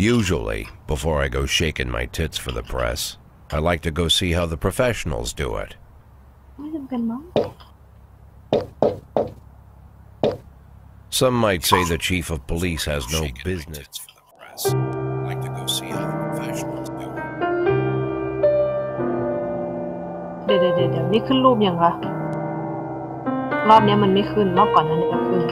Usually, before I go shaking my tits for the press, I like to go see how the professionals do it. Some might say the chief of police has no business. I like to go see how the professionals do it. เดี๋ยวนี่ขึ้นรูปยังคะรอบนี้มันไม่ขึ้นรอบก่อนนั้นจะขึ้น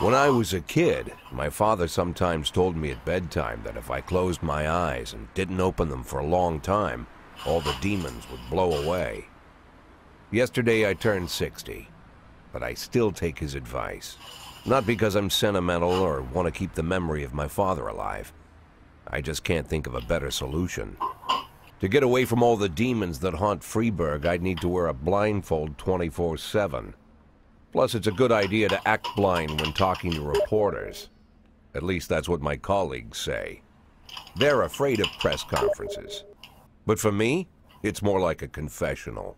When I was a kid, my father sometimes told me at bedtime that if I closed my eyes and didn't open them for a long time, all the demons would blow away. Yesterday I turned 60, but I still take his advice. Not because I'm sentimental or want to keep the memory of my father alive. I just can't think of a better solution. To get away from all the demons that haunt Freeburg, I'd need to wear a blindfold 24/7. Plus, it's a good idea to act blind when talking to reporters. At least that's what my colleagues say. They're afraid of press conferences. But for me, it's more like a confessional.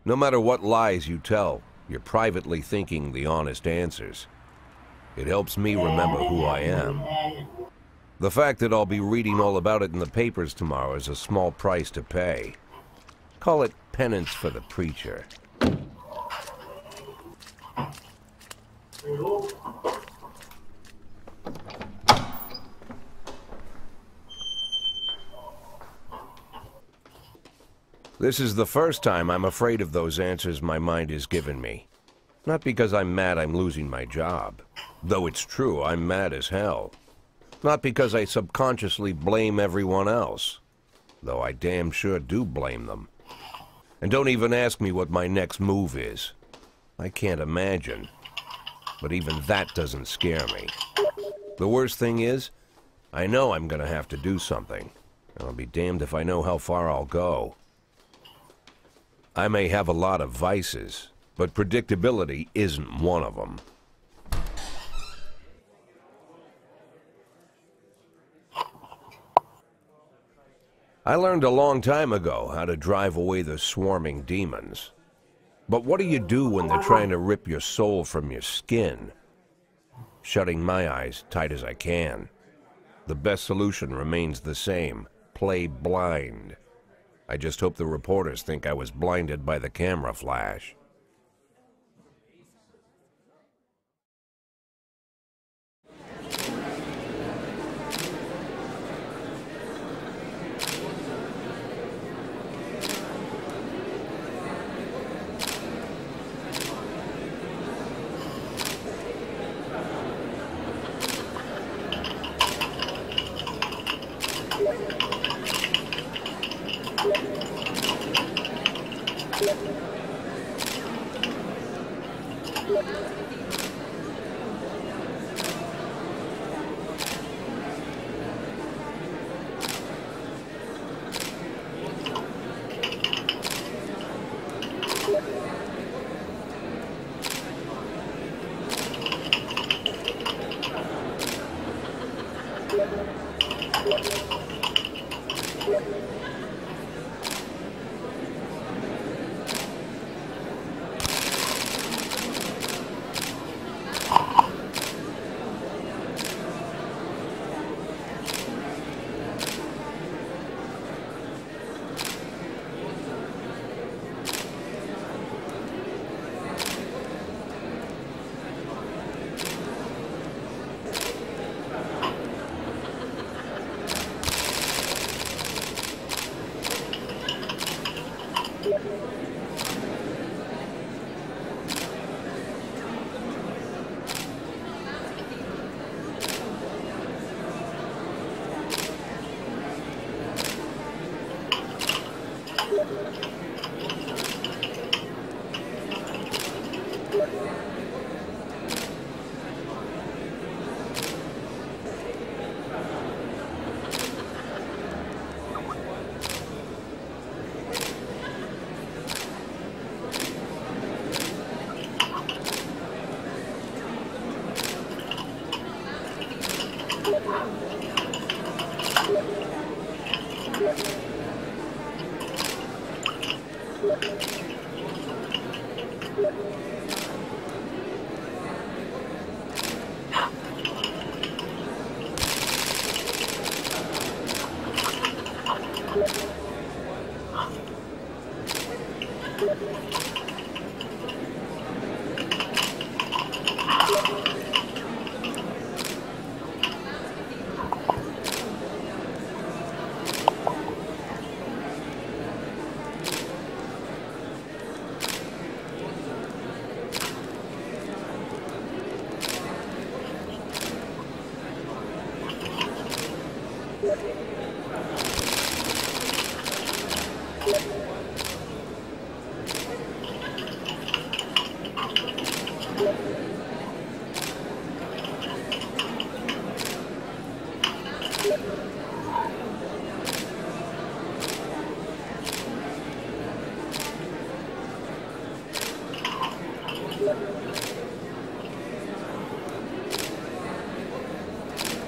No matter what lies you tell, you're privately thinking the honest answers. It helps me remember who I am. The fact that I'll be reading all about it in the papers tomorrow is a small price to pay. Call it penance for the preacher. This is the first time I'm afraid of those answers my mind has given me. Not because I'm mad I'm losing my job. Though it's true, I'm mad as hell. Not because I subconsciously blame everyone else. Though I damn sure do blame them. And don't even ask me what my next move is. I can't imagine. But even that doesn't scare me. The worst thing is, I know I'm gonna have to do something. I'll be damned if I know how far I'll go. I may have a lot of vices, but predictability isn't 1 of them. เดี๋ยวนี้ขึ้นรูปยังคะรอบนี้มันไม่ขึ้นรอบก่อนนั้นจะขึ้น I learned a long time ago how to drive away the swarming demons. But what do you do when they're trying to rip your soul from your skin? Shutting my eyes tight as I can. The best solution remains the same: play blind. I just hope the reporters think I was blinded by the camera flash.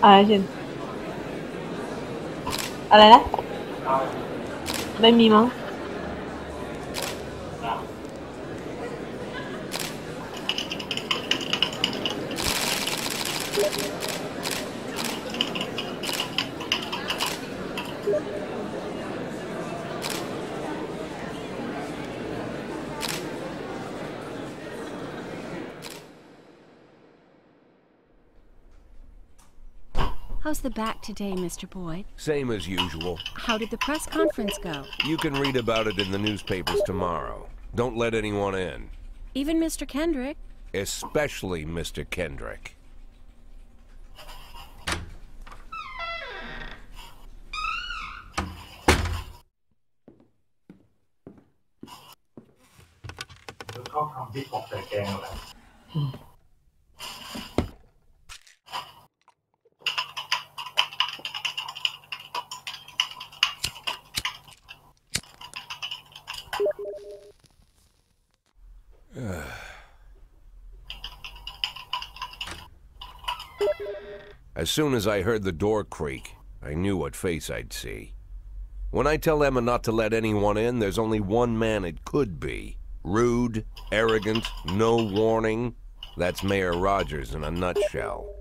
อะไรชินอะไรนะไม่มีมั้งHow's the back today, Mr. Boyd? Same as usual. How did the press conference go? You can read about it in the newspapers tomorrow. Don't let anyone in. Even Mr. Kendrick? Especially Mr. Kendrick. As soon as I heard the door creak, I knew what face I'd see. When I tell Emma not to let anyone in, there's only one man it could be. Rude, arrogant, no warning. That's Mayor Rogers in a nutshell.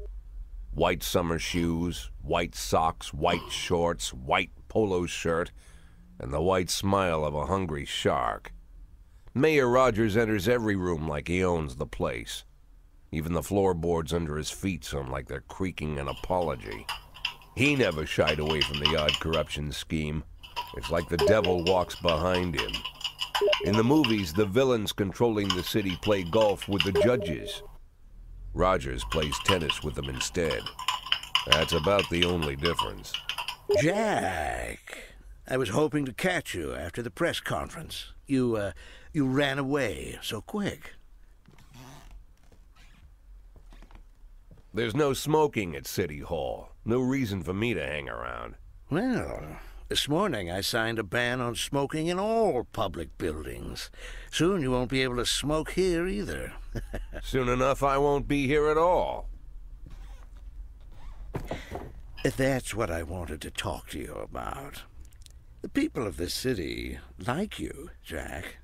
White summer shoes, white socks, white shorts, white polo shirt, and the white smile of a hungry shark. Mayor Rogers enters every room like he owns the place. Even the floorboards under his feet sound like they're creaking an apology. He never shied away from the odd corruption scheme. It's like the devil walks behind him. In the movies, the villains controlling the city play golf with the judges. Rogers plays tennis with them instead. That's about the only difference. Jack, I was hoping to catch you after the press conference. You ran away so quick. There's no smoking at City Hall. No reason for me to hang around. Well, this morning I signed a ban on smoking in all public buildings. Soon you won't be able to smoke here either. Soon enough I won't be here at all. That's what I wanted to talk to you about. The people of this city like you, Jack.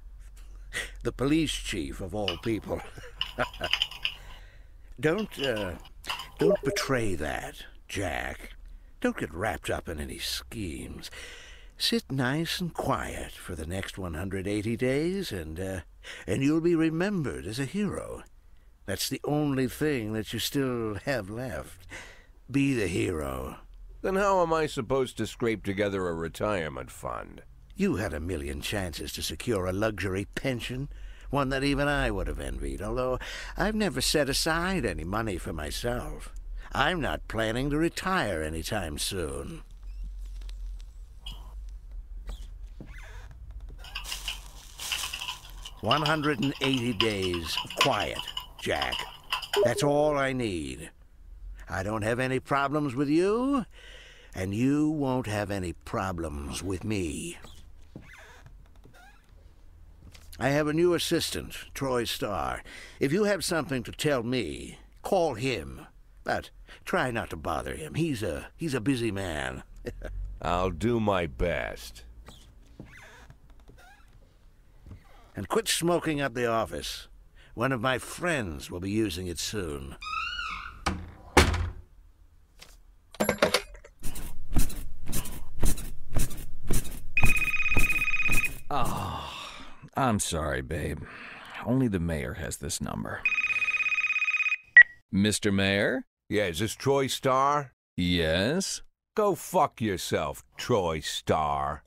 The police chief of all people. Don't betray that, Jack. Don't get wrapped up in any schemes. Sit nice and quiet for the next 180 days, and you'll be remembered as a hero. That's the only thing that you still have left. Be the hero. Then how am I supposed to scrape together a retirement fund? You had a million chances to secure a luxury pension, one that even I would have envied, although I've never set aside any money for myself. I'm not planning to retire anytime soon. "180 days of quiet, Jack. That's all I need. I don't have any problems with you, and you won't have any problems with me. I have a new assistant, Troy Starr. If you have something to tell me, call him. But try not to bother him. He's a busy man." I'll do my best. "And quit smoking up the office. One of my friends will be using it soon." Oh, I'm sorry, babe. Only the mayor has this number. Mr. Mayor? Yeah, is this Troy Starr? Yes? Go fuck yourself, Troy Starr.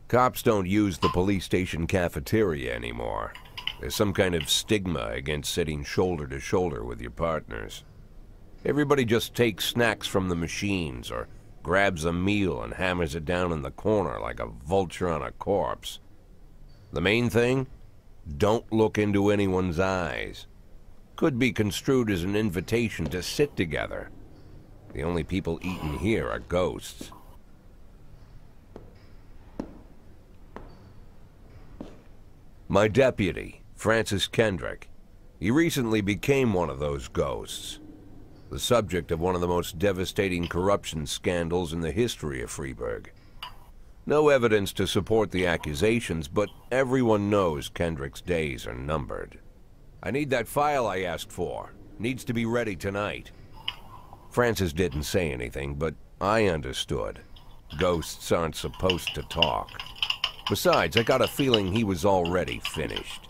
Cops don't use the police station cafeteria anymore. There's some kind of stigma against sitting shoulder to shoulder with your partners. Everybody just takes snacks from the machines or grabs a meal and hammers it down in the corner like a vulture on a corpse. The main thing? Don't look into anyone's eyes. Could be construed as an invitation to sit together. The only people eating here are ghosts. My deputy, Francis Kendrick. He recently became one of those ghosts, the subject of one of the most devastating corruption scandals in the history of Freeburg. No evidence to support the accusations, but everyone knows Kendrick's days are numbered. I need that file I asked for. Needs to be ready tonight. Francis didn't say anything, but I understood. Ghosts aren't supposed to talk. Besides, I got a feeling he was already finished.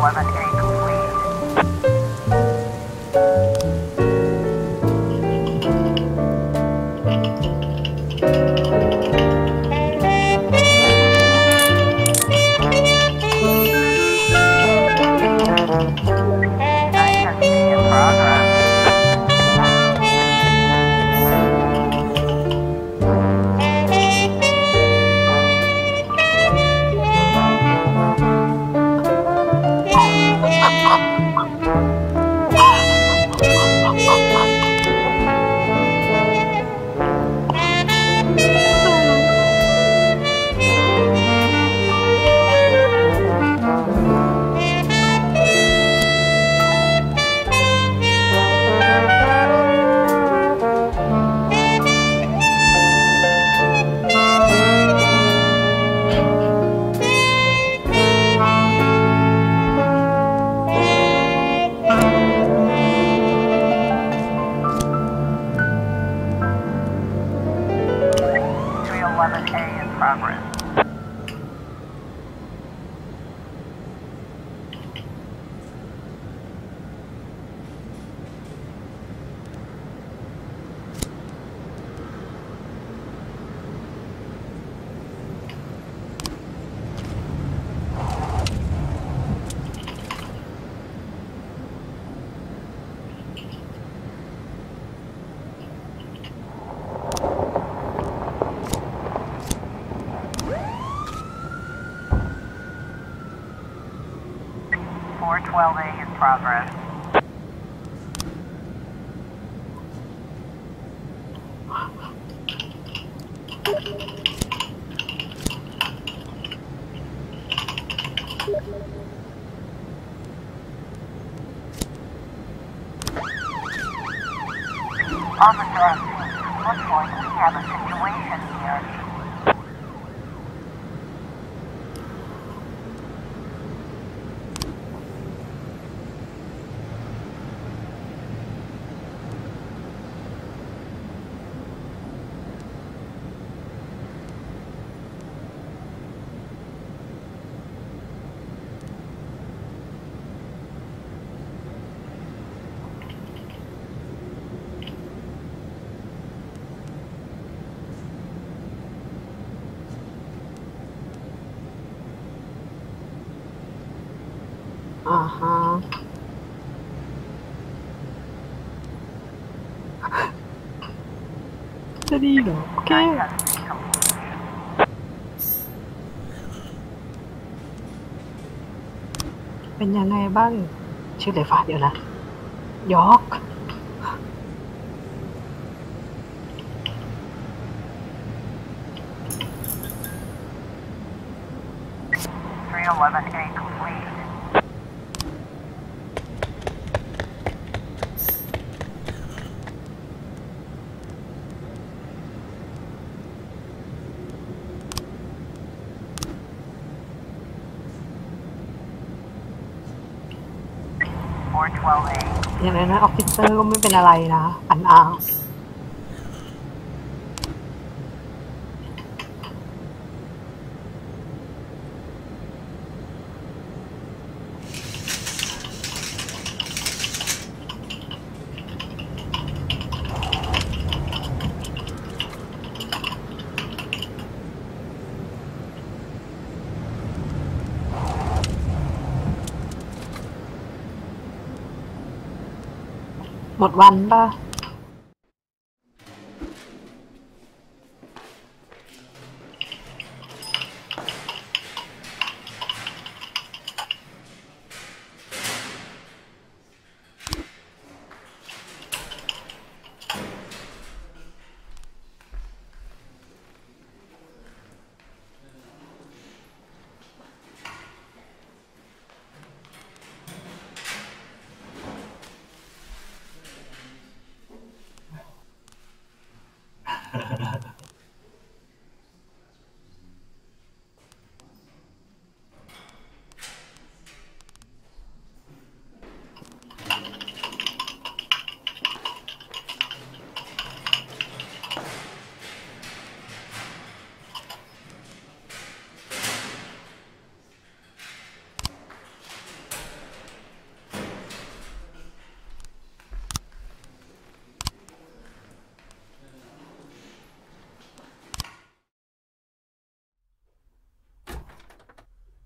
311A complete. In progress. A in progress. A in progress. Officer, looks like we have a situation here. Uh-huh. จะดีเหรอโอเคเป็นยังไงบ้างชื่อเลยฟ้าเดี๋ยวนะยอก 311A complete. A. อย่างนั้นออฟฟิเซอร์ก็ไม่เป็นอะไรนะอันอ้าวหมดวันป่ะ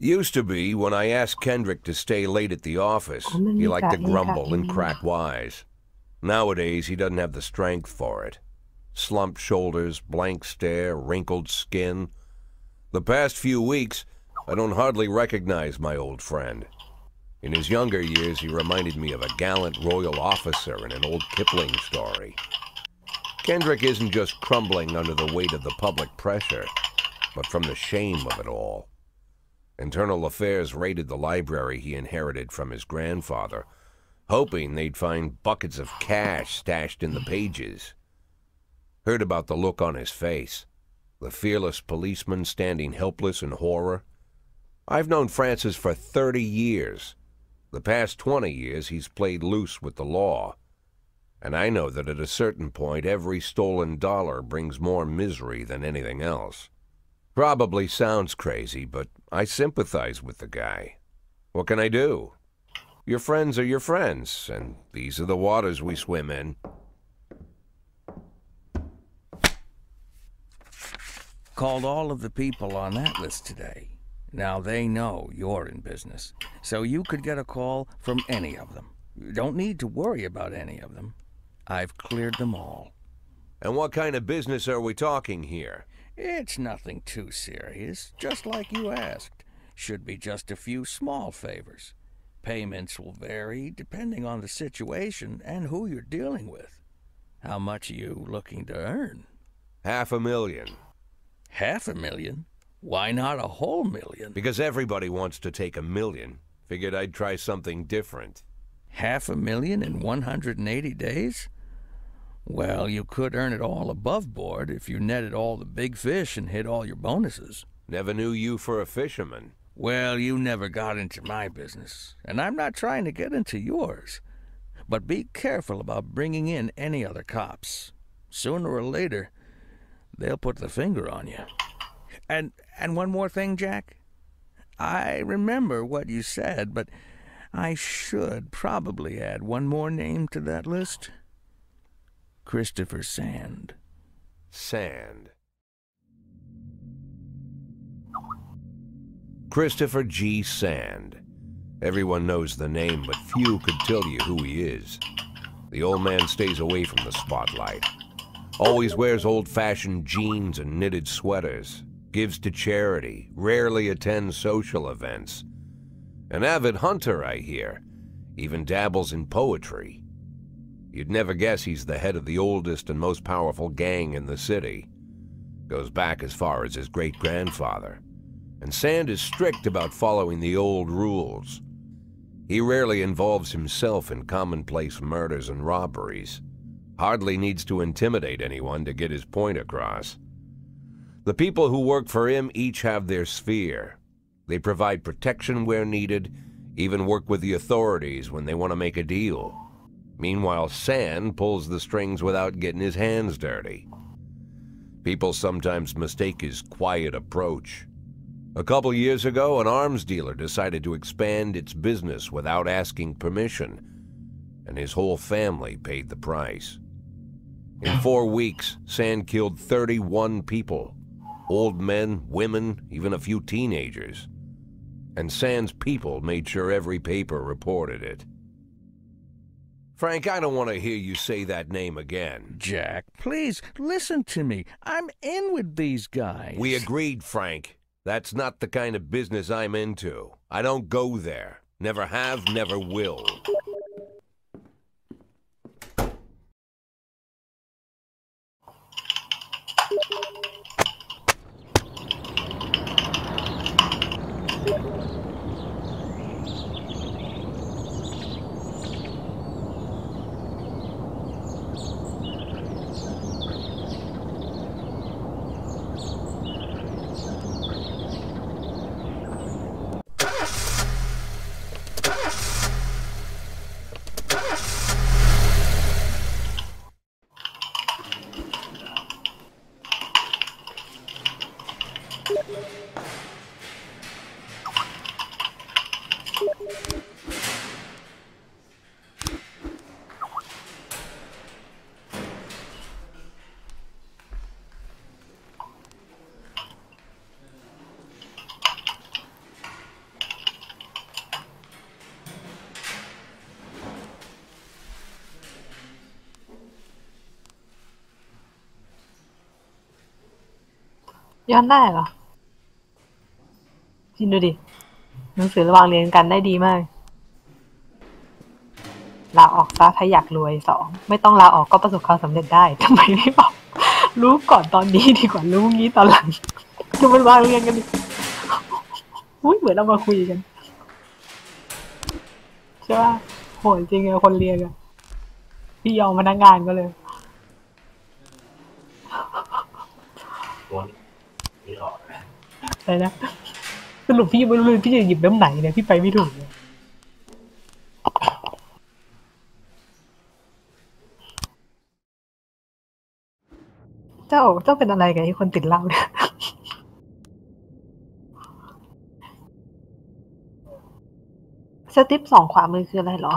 Used to be when I asked Kendrick to stay late at the office, Oh, he liked to Monica, grumble and Monica. crack wise. Nowadays, he doesn't have the strength for it. Slumped shoulders, blank stare, wrinkled skin. The past few weeks, I don't hardly recognize my old friend. In his younger years, he reminded me of a gallant royal officer in an old Kipling story. Kendrick isn't just crumbling under the weight of the public pressure, but from the shame of it all. Internal Affairs raided the library he inherited from his grandfather, hoping they'd find buckets of cash stashed in the pages. Heard about the look on his face, the fearless policeman standing helpless in horror. I've known Francis for 30 years. The past 20 years he's played loose with the law. And I know that at a certain point every stolen dollar brings more misery than anything else. Probably sounds crazy, but I sympathize with the guy. What can I do? Your friends are your friends, and these are the waters we swim in. Called all of the people on that list today. Now they know you're in business, so you could get a call from any of them. You don't need to worry about any of them. I've cleared them all. And what kind of business are we talking here? It's nothing too serious, just like you asked. Should be just a few small favors. Payments will vary depending on the situation and who you're dealing with. How much are you looking to earn? $500,000. $500,000? Why not a whole million? Because everybody wants to take $1 million. Figured I'd try something different. $500,000 in 180 days? Well, you could earn it all above board if you netted all the big fish and hit all your bonuses. Never knew you for a fisherman. Well, you never got into my business, and I'm not trying to get into yours. But be careful about bringing in any other cops. Sooner or later, they'll put the finger on you. And one more thing, Jack. I remember what you said, but I should probably add one more name to that list. Christopher Sand. Sand. Christopher G. Sand. Everyone knows the name, but few could tell you who he is. The old man stays away from the spotlight. Always wears old-fashioned jeans and knitted sweaters. Gives to charity. Rarely attends social events. An avid hunter, I hear. Even dabbles in poetry. You'd never guess he's the head of the oldest and most powerful gang in the city. Goes back as far as his great-grandfather. And Sand is strict about following the old rules. He rarely involves himself in commonplace murders and robberies. Hardly needs to intimidate anyone to get his point across. The people who work for him each have their sphere. They provide protection where needed, even work with the authorities when they want to make a deal. Meanwhile, Sand pulls the strings without getting his hands dirty. People sometimes mistake his quiet approach. A couple years ago, an arms dealer decided to expand its business without asking permission, and his whole family paid the price. In 4 weeks, Sand killed 31 people. Old men, women, even a few teenagers. And Sand's people made sure every paper reported it. Frank, I don't want to hear you say that name again. Jack, please, listen to me. I'm in with these guys. We agreed, Frank. That's not the kind of business I'm into. I don't go there. Never have, never will. ย้อนได้เหรอคิดดูดิหนังสือระหว่างเรียนกันได้ดีมากลาออกซะถ้าอยากรวย2ไม่ต้องลาออกก็ประสบความสำเร็จได้ทำไมไม่บอกรู้ก่อนตอนนี้ดีกว่ารู้งี้ตอนหลังดูมันวางเรียนกันดิอุ้ยเหมือนเรามาคุยกันใช่ป่ะโหจริงเลยคนเรียนอะพี่ยอมพนักงานก็เลยอะไรนะสรุปพี่ยังไม่รู้เลยพี่จะหยิบน้ำไหนเนี่ยพี่ไปไม่ถูกเลยเจ้าเป็นอะไรกับไอ้คนติดเหล้าเนี่ยสติ๊ป2ขวามือคืออะไรเหรอ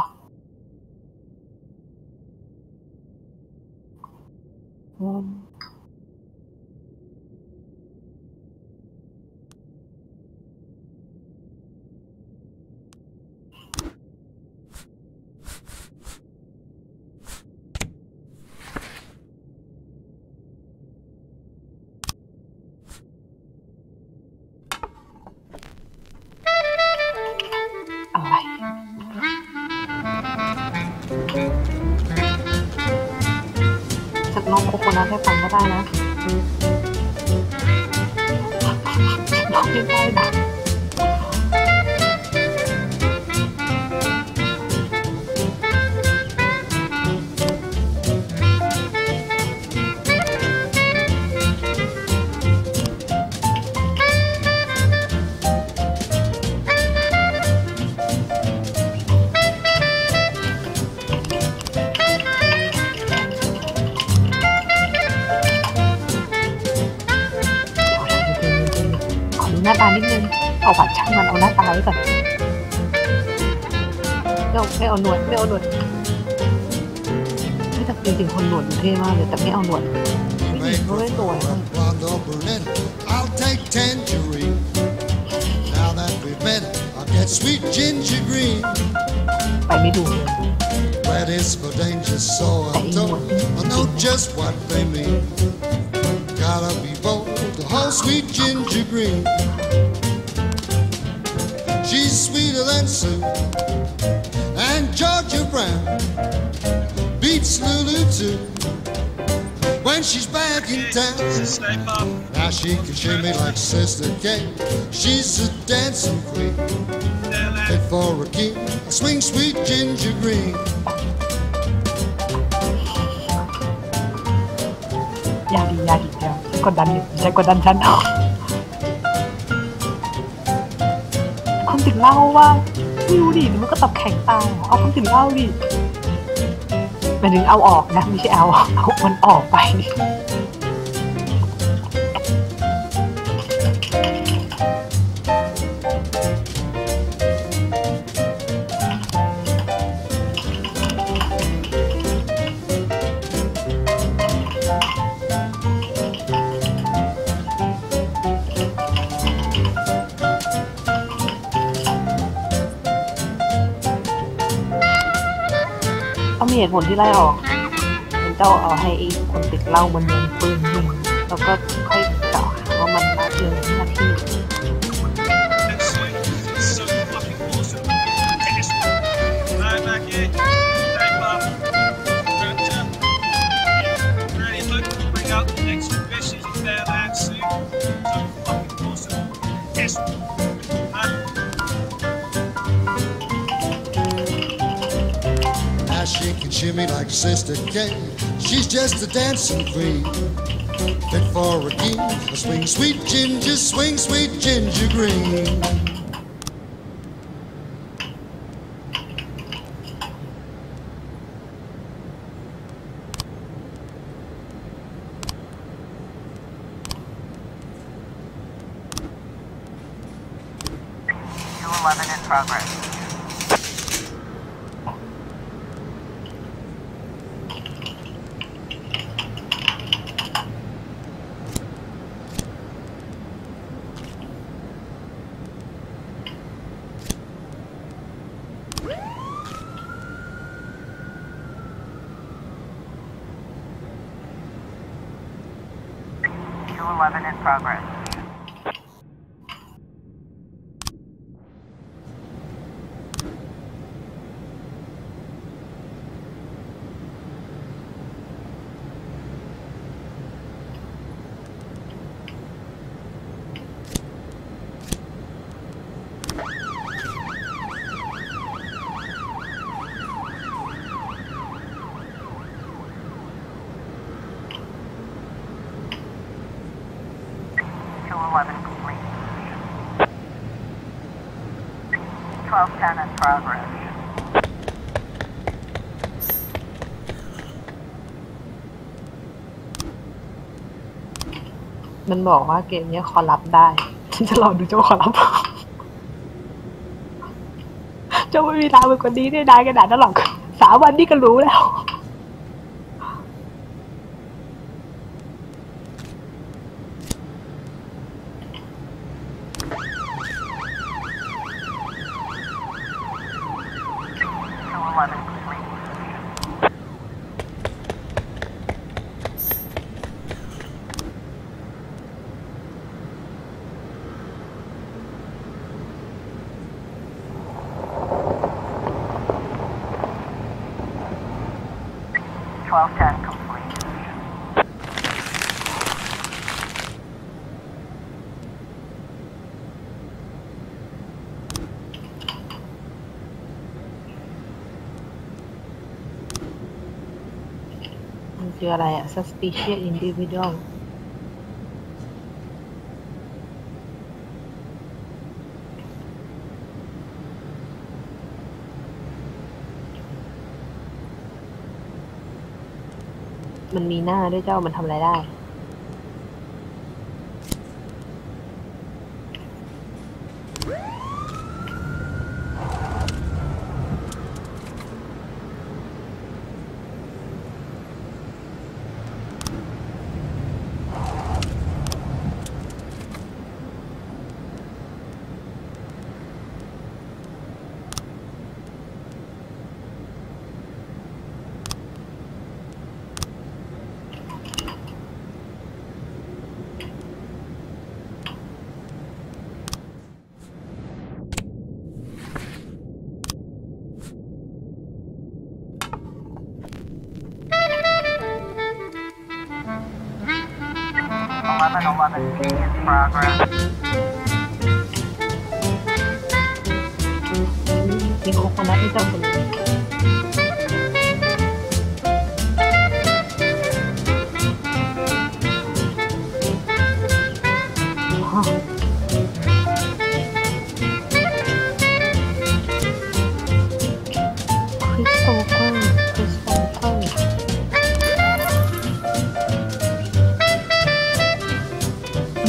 อะไรฉันลองโคโคนัทให้ฟังก็ได้นะลองไม่ได้นะขอดูหน้าตานิดนึงเอาบัตรช่างมันเอาหน้าตาไว้ก่อนไม่เอาหนวดไม่เอาหนวดไม่แต่จริงๆคนหนวดมันเท่มากเลยแต่ไม่เอาหนวดไม่ดีเพราะไม่สวยI'll take tangerine. Now that we've met, I'll get sweet ginger green. ไปไม่ดูเลย Red is for danger, so I'm told. I know just what they mean. Gotta be bold to hold sweet ginger green. She's sweeter than Sue and Georgia Brown beats Lulu too. When she's back in town, now she can shake me like Sister Kate. She's a dancing queen, fit for a king, a swing sweet ginger green. ยาดีเดียวฉันกดดันอยู่ฉันกดดันฉันคนติดเหล้าว่าไม่รู้ดิมันก็ตอบแข็งตายเอาคนติดเหล้าดิหมายถึงเอาออกนะไม่ใช่เอามันออกไปเขามีเหตุผลที่ไล่ออกเป็นเจ้าเอาให้ไอ้คนติดเหล้ามันยิงปืนยิงแล้วก็ค่อยกล่าวหาว่ามันละเลยหน้าที่She can shimmy like Sister Kate. She's just a dancing queen, fit for a king. A swing sweet ginger, swing sweet ginger green. Q11 in progress. Q11 in progress. 1210 in progress. มันบอกว่าเกมนี้คอรับได้ฉันจะลองดูเจ้าคอรับเจ้าไม่มีทางเป็นคนดีได้ได้ขนาดนั้นหรอก3 วันนี่ก็รู้แล้ว1210 complete. มันคืออะไรอะ suspicious individual มันมีหน้าด้วยเจ้ามันทำอะไรได้1111 in progress. มีโคโคนัทให้เจ้าคนนี้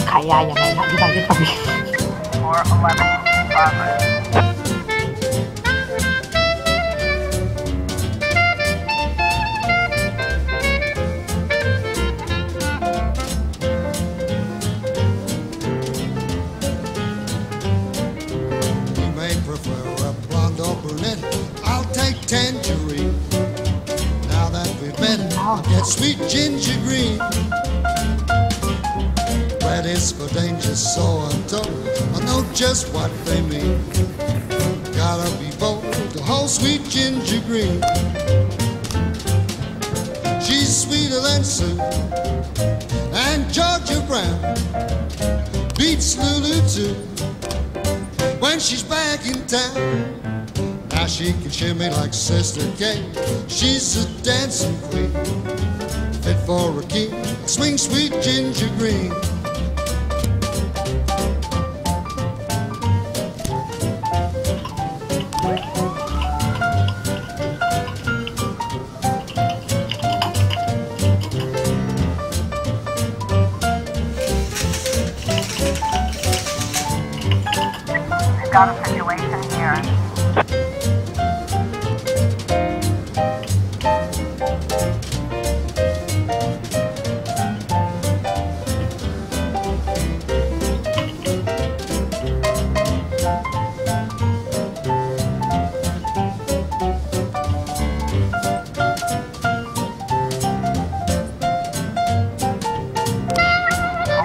ขายยาอย่างไรนะอธิบายให้ฟังดิ 411 in progress. You may prefer a blonde or brunette. I'll take tangerine. Now that we've met, I'll get sweet ginger green. Red is for danger, so untold. I know just what they mean. Gotta be bold to hold sweet ginger green. She's sweeter than Sue and Georgia Brown. Beats Lulu too when she's back in town. Now she can shimmy like Sister Kate. She's a dancing queen, fit for a king. Swing sweet ginger green. Got a situation here.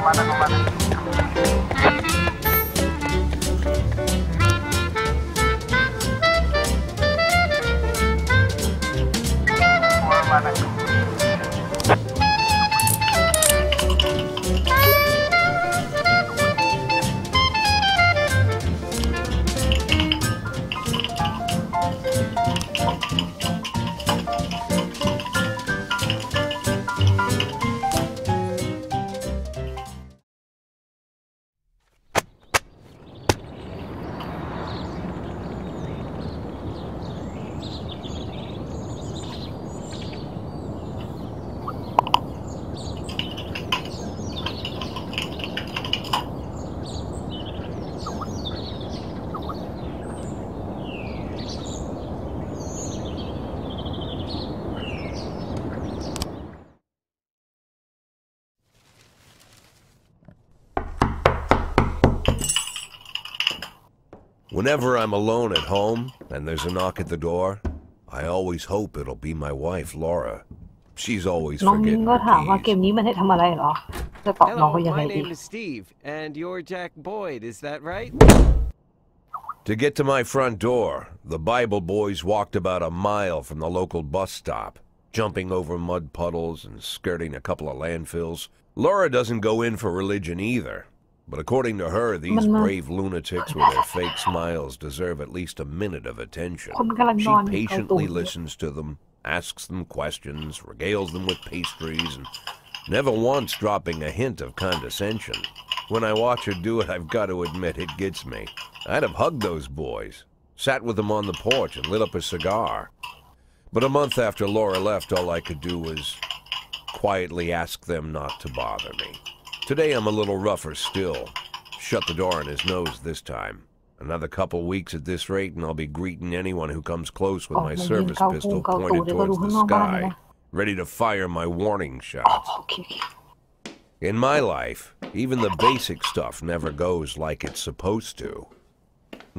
1111. Whenever I'm alone at home and there's a knock at the door, I always hope it'll be my wife, Laura. She's always น้องมิ้ง forgetting ก็ her ถามว่าเก keys. มนี้มันให้ทำอะไรเหรอจะตอบน้อง Hello, ว่ายังไง my ดี name is Steve, and you're Jack Boyd, is that right? To get to my front door, the Bible boys walked about a mile from the local bus stop, jumping over mud puddles and skirting a couple of landfills. Laura doesn't go in for religion either, but according to her, these brave lunatics with their fake smiles deserve at least a minute of attention. คนกำลังน She อน patiently listens to them, asks them questions, regales them with pastries, and never once dropping a hint of condescension. When I watch her do it, I've got to admit it gets me. I'd have hugged those boys, sat with them on the porch, and lit up a cigar. But a month after Laura left, all I could do was quietly ask them not to bother me. Today I'm a little rougher still. Shut the door on his nose this time. Another couple weeks at this rate, and I'll be greeting anyone who comes close with my service pistol pointed towards the sky, ready to fire my warning shots. โอเค In my life, even the basic stuff never goes like it's supposed to.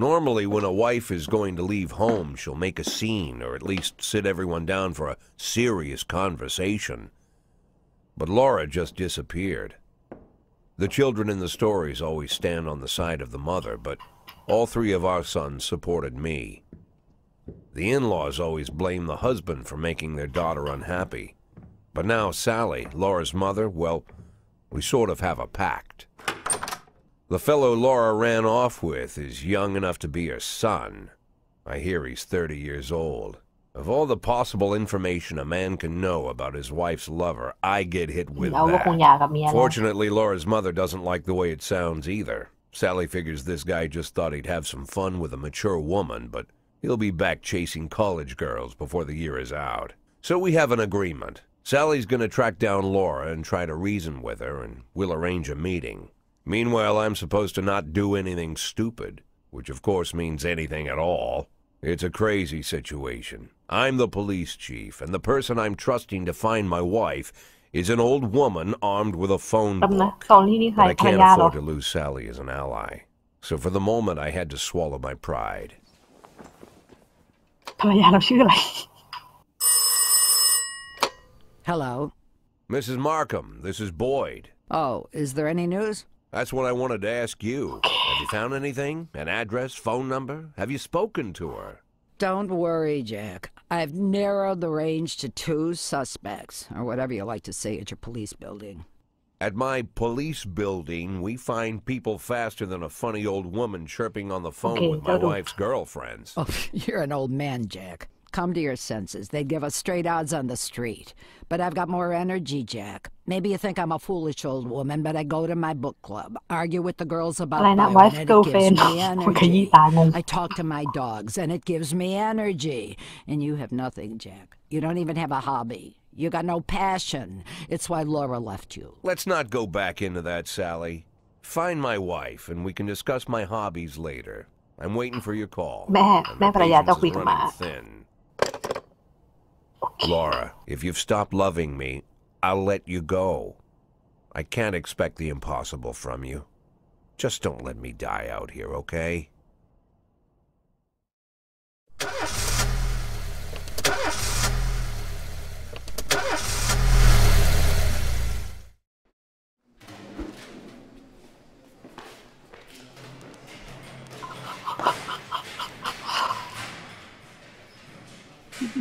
Normally, when a wife is going to leave home, she'll make a scene, or at least sit everyone down for a serious conversation. But Laura just disappeared. The children in the stories always stand on the side of the mother, but all three of our sons supported me. The in-laws always blame the husband for making their daughter unhappy. But now Sally, Laura's mother, well, we sort of have a pact. The fellow Laura ran off with is young enough to be her son. I hear he's 30 years old. Of all the possible information a man can know about his wife's lover, I get hit with เราก็คงหย่ากับเมีย that. แล้ว Fortunately, Laura's mother doesn't like the way it sounds either. Sally figures this guy just thought he'd have some fun with a mature woman, but he'll be back chasing college girls before the year is out. So we have an agreement. Sally's gonna track down Laura and try to reason with her, and we'll arrange a meeting. Meanwhile, I'm supposed to not do anything stupid, which of course means anything at all. It's a crazy situation. I'm the police chief, and the person I'm trusting to find my wife is an old woman armed with a phone แป๊บนะ book. ตอนนี้ใคร But I ภรร can't ยาเหรอ afford to lose Sally as an ally. So for the moment, I had to swallow my pride. ภรรยาเราชื่ออะไร Hello. Mrs. Markham, this is Boyd. Oh, is there any news? That's what I wanted to ask you. Have you found anything? An address, phone number? Have you spoken to her? Don't worry, Jack. I've narrowed the range to 2 suspects, or whatever you like to say at your police building. At my police building, we find people faster than a funny old woman chirping on the phone with my wife's girlfriends. Oh, you're an old man, Jack. Come to your senses. They'd give us straight odds on the street. But I've got more energy, Jack. Maybe you think I'm a foolish old woman, but I go to my book club, argue with the girls about อะไรนะ Byron, wife and it girlfriend gives me มันขยี้ energy. ตางง I talk to my dogs, and it gives me energy. And you have nothing, Jack. You don't even have a hobby. You got no passion. It's why Laura left you. Let's not go back into that, Sally. Find my wife, and we can discuss my hobbies later. I'm waiting for your call. แม่ And แม่ my ภรรยาจะ patience คุย is กับหมา running thin. Laura, if you've stopped loving me, I'll let you go. I can't expect the impossible from you. Just don't let me die out here, okay? This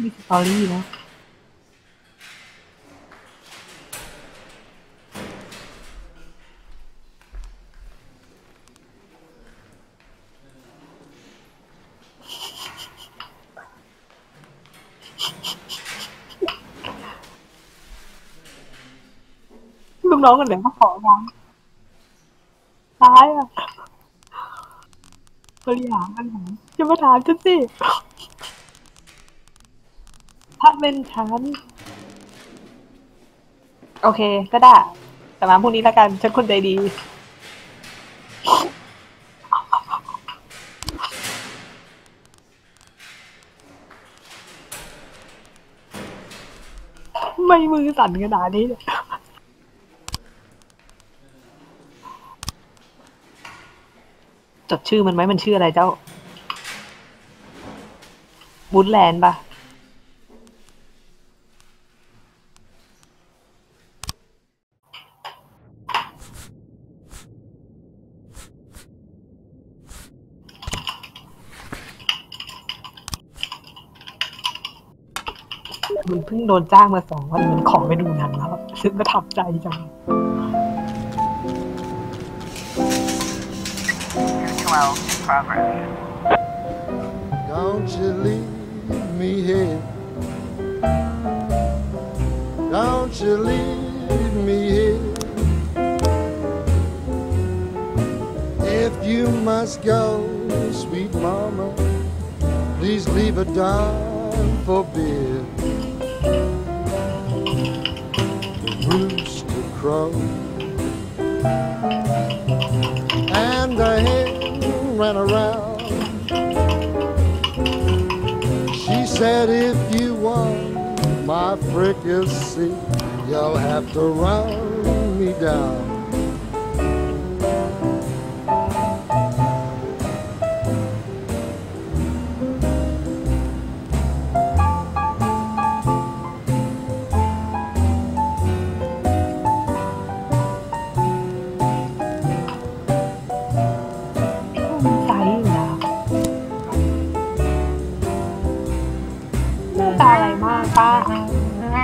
มีสตอรี่นะ ลูกน้องกันเดี๋ยวมาขอร้องตายอ่ะบริหารกันหนจะมาถามฉันสิถ้าเป็นฉันโอเคก็ได้แต่มาพรุ่งนี้แล้วกันฉันคนใจดีไม่มือสั่นขนาดนี้เนี่ยจดชื่อมันไหมมันชื่ออะไรเจ้า บูธแลนด์ป่ะมันเพิ่งโดนจ้างมา2 วันมันขอไปดูหนังแล้วซึ่งประทับใจจัง 212 in progress. Don't you leave me here. Don't you leave me here. If you must go, sweet mama, please leave a dime for beer. Rooster crow and the hen ran around. She said, if you want my fricassee, you'll have to run me down.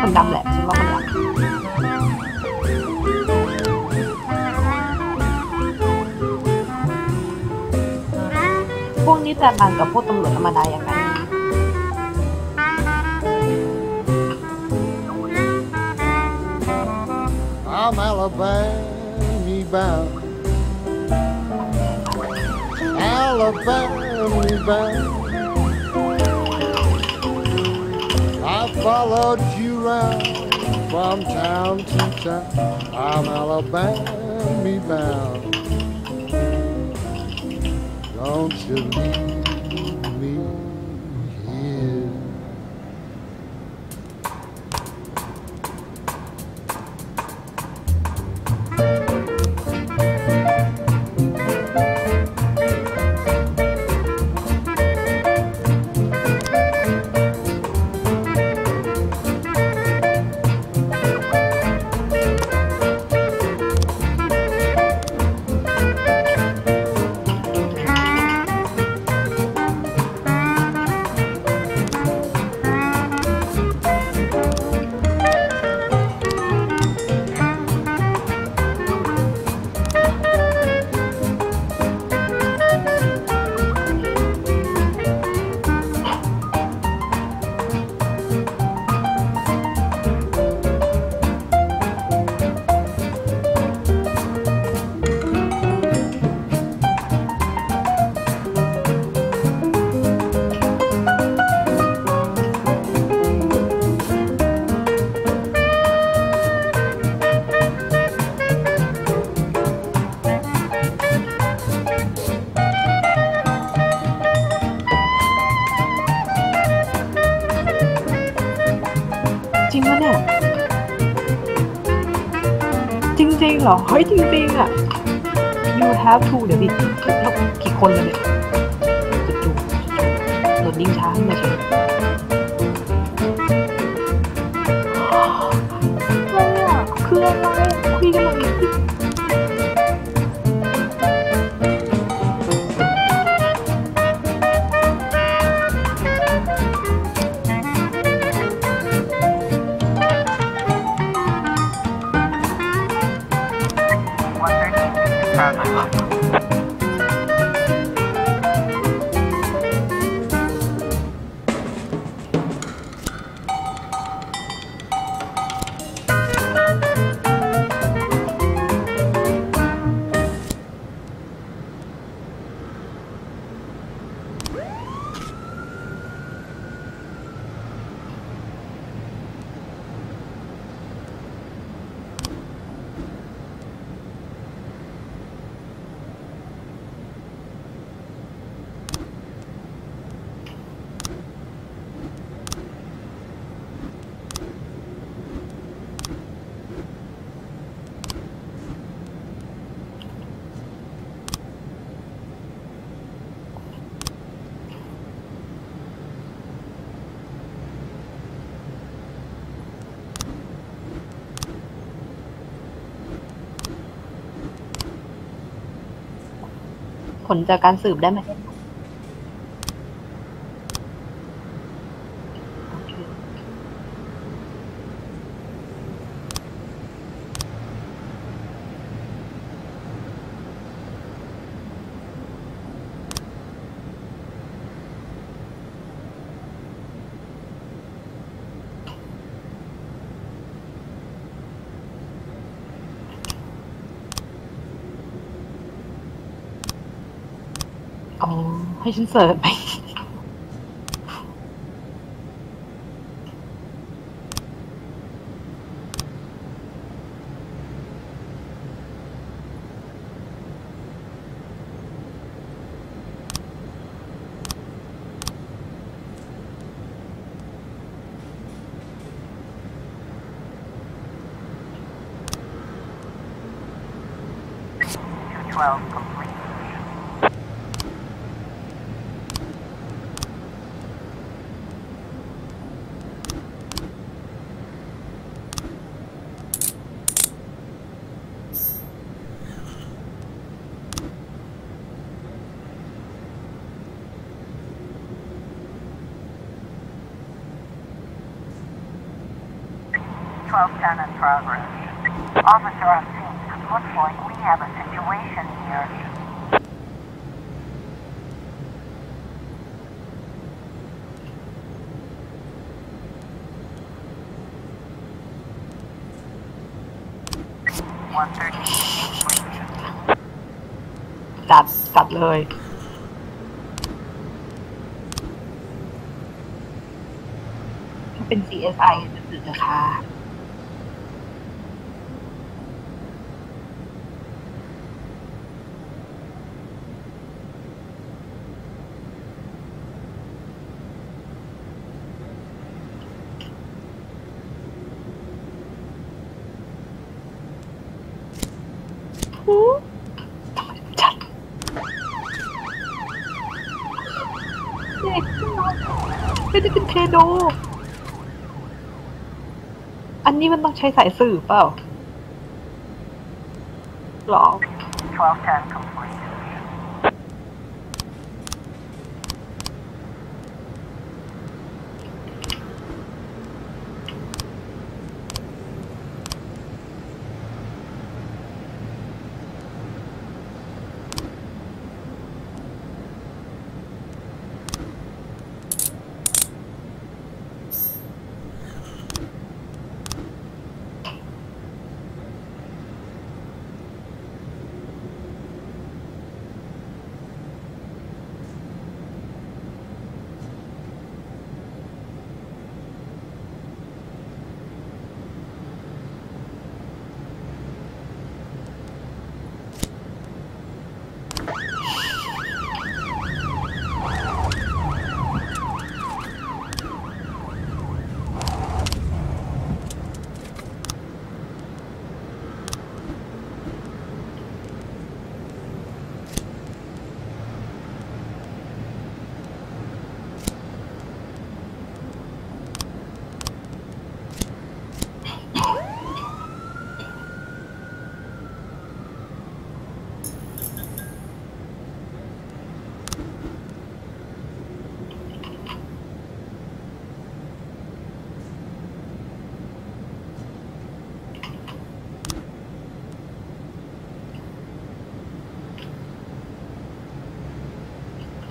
คนดำแหละฉันว่าคนดำพวกนี้แต่มันกับพวกตำรวจธรรมดาอย่างไรI'm Alabama bound. Alabama bound. I followed you round from town to town. I'm Alabama bound. Don't you leave me here.จริงปะเนี่ยจริงๆเหรอเฮ้ยจริงๆอ่ะ you have to เดี๋ยวดิแล้วกี่คนเลยเนี่ยจู่ๆโหลดดิ้งช้าขึ้นมาเฉยอะไรอ่ะคืออะไรคุยกันหน่อย ผลจากการสืบได้ไหมโอเคอ๋อให้ฉันเสิร์ชไป212 complete. Done in progress. Officer on scene. Looks like we have a situation here.จัดเลยถ้าเป็น CSI จะสืบราคาจัดเด็กไม่ได้เป็นเพโดอันนี้มันต้องใช้สายสื่อเปล่าหรอ 1210 complete.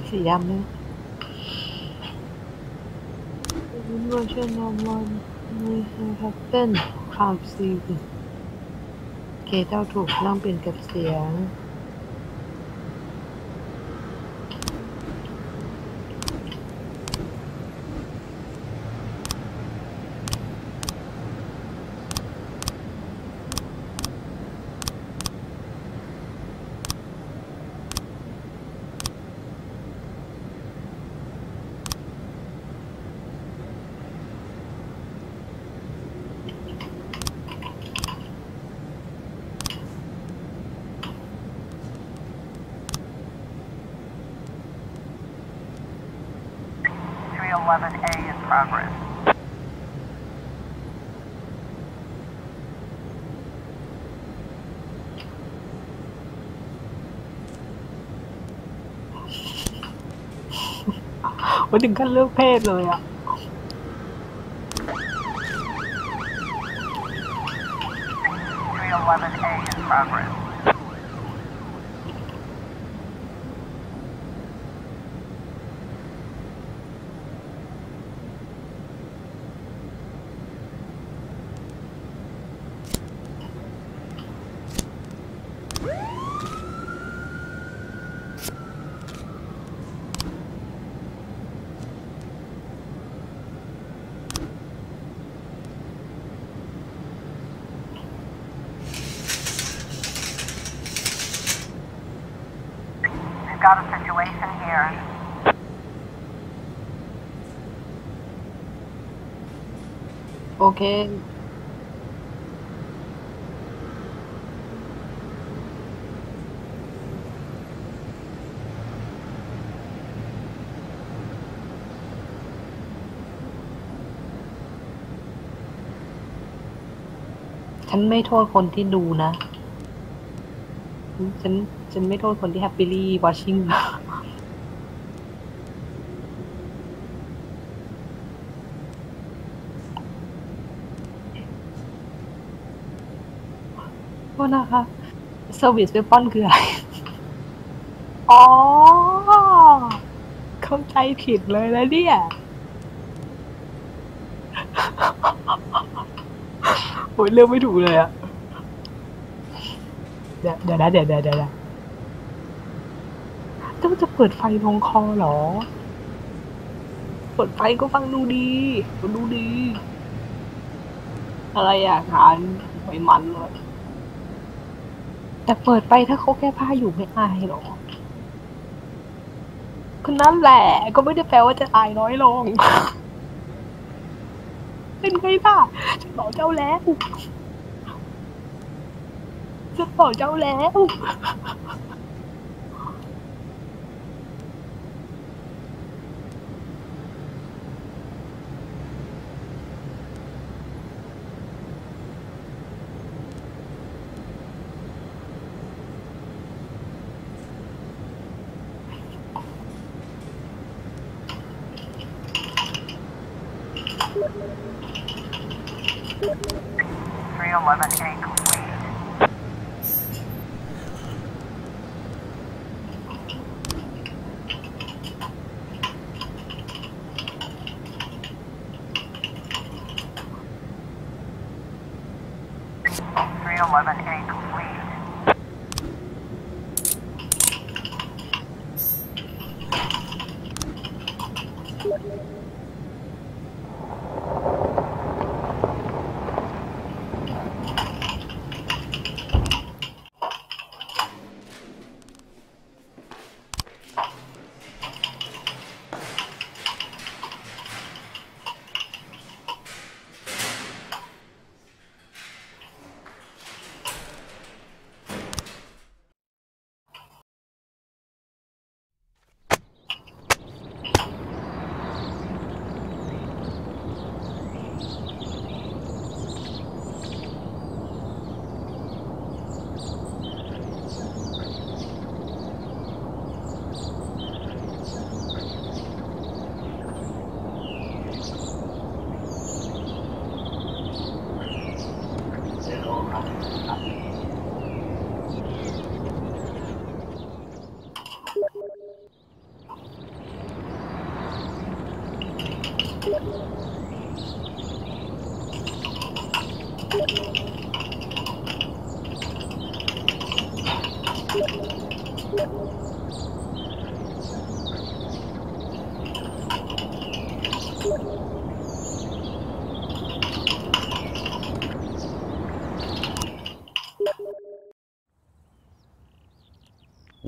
สีดำเลยเวอร์ชันนอร์มอนมีแฮปเปิลข่าวซีเคเจ้าถูกลองเปลี่ยนเก็บเสียงA in progress. ว่าถึงขั้นเลือกเพศเลยอ่ะ 311A in progress. We've got a situation here. โอเคฉันไม่โทษคนที่ดูนะฉันไม่โทษคนที่ happily watching นะโทษนะคะ service weapon คืออะไร อ๋อ เข้าใจผิดเลยนะเนี่ย โอ้ยเลือกไม่ถูกเลยอะเดี๋ยวนะจะเปิดไฟลงคอเหรอ เปิดไฟก็ฟังดูดีอะไรอะงานไม่มันเลยแต่เปิดไปถ้าเขาแก้ผ้าอยู่ไม่อายหรอก็นั่นแหละก็ไม่ได้แปลว่าจะอายน้อยลง เป็นไงล่ะฉันบอกเจ้าแล้ว311A complete. .311A complete.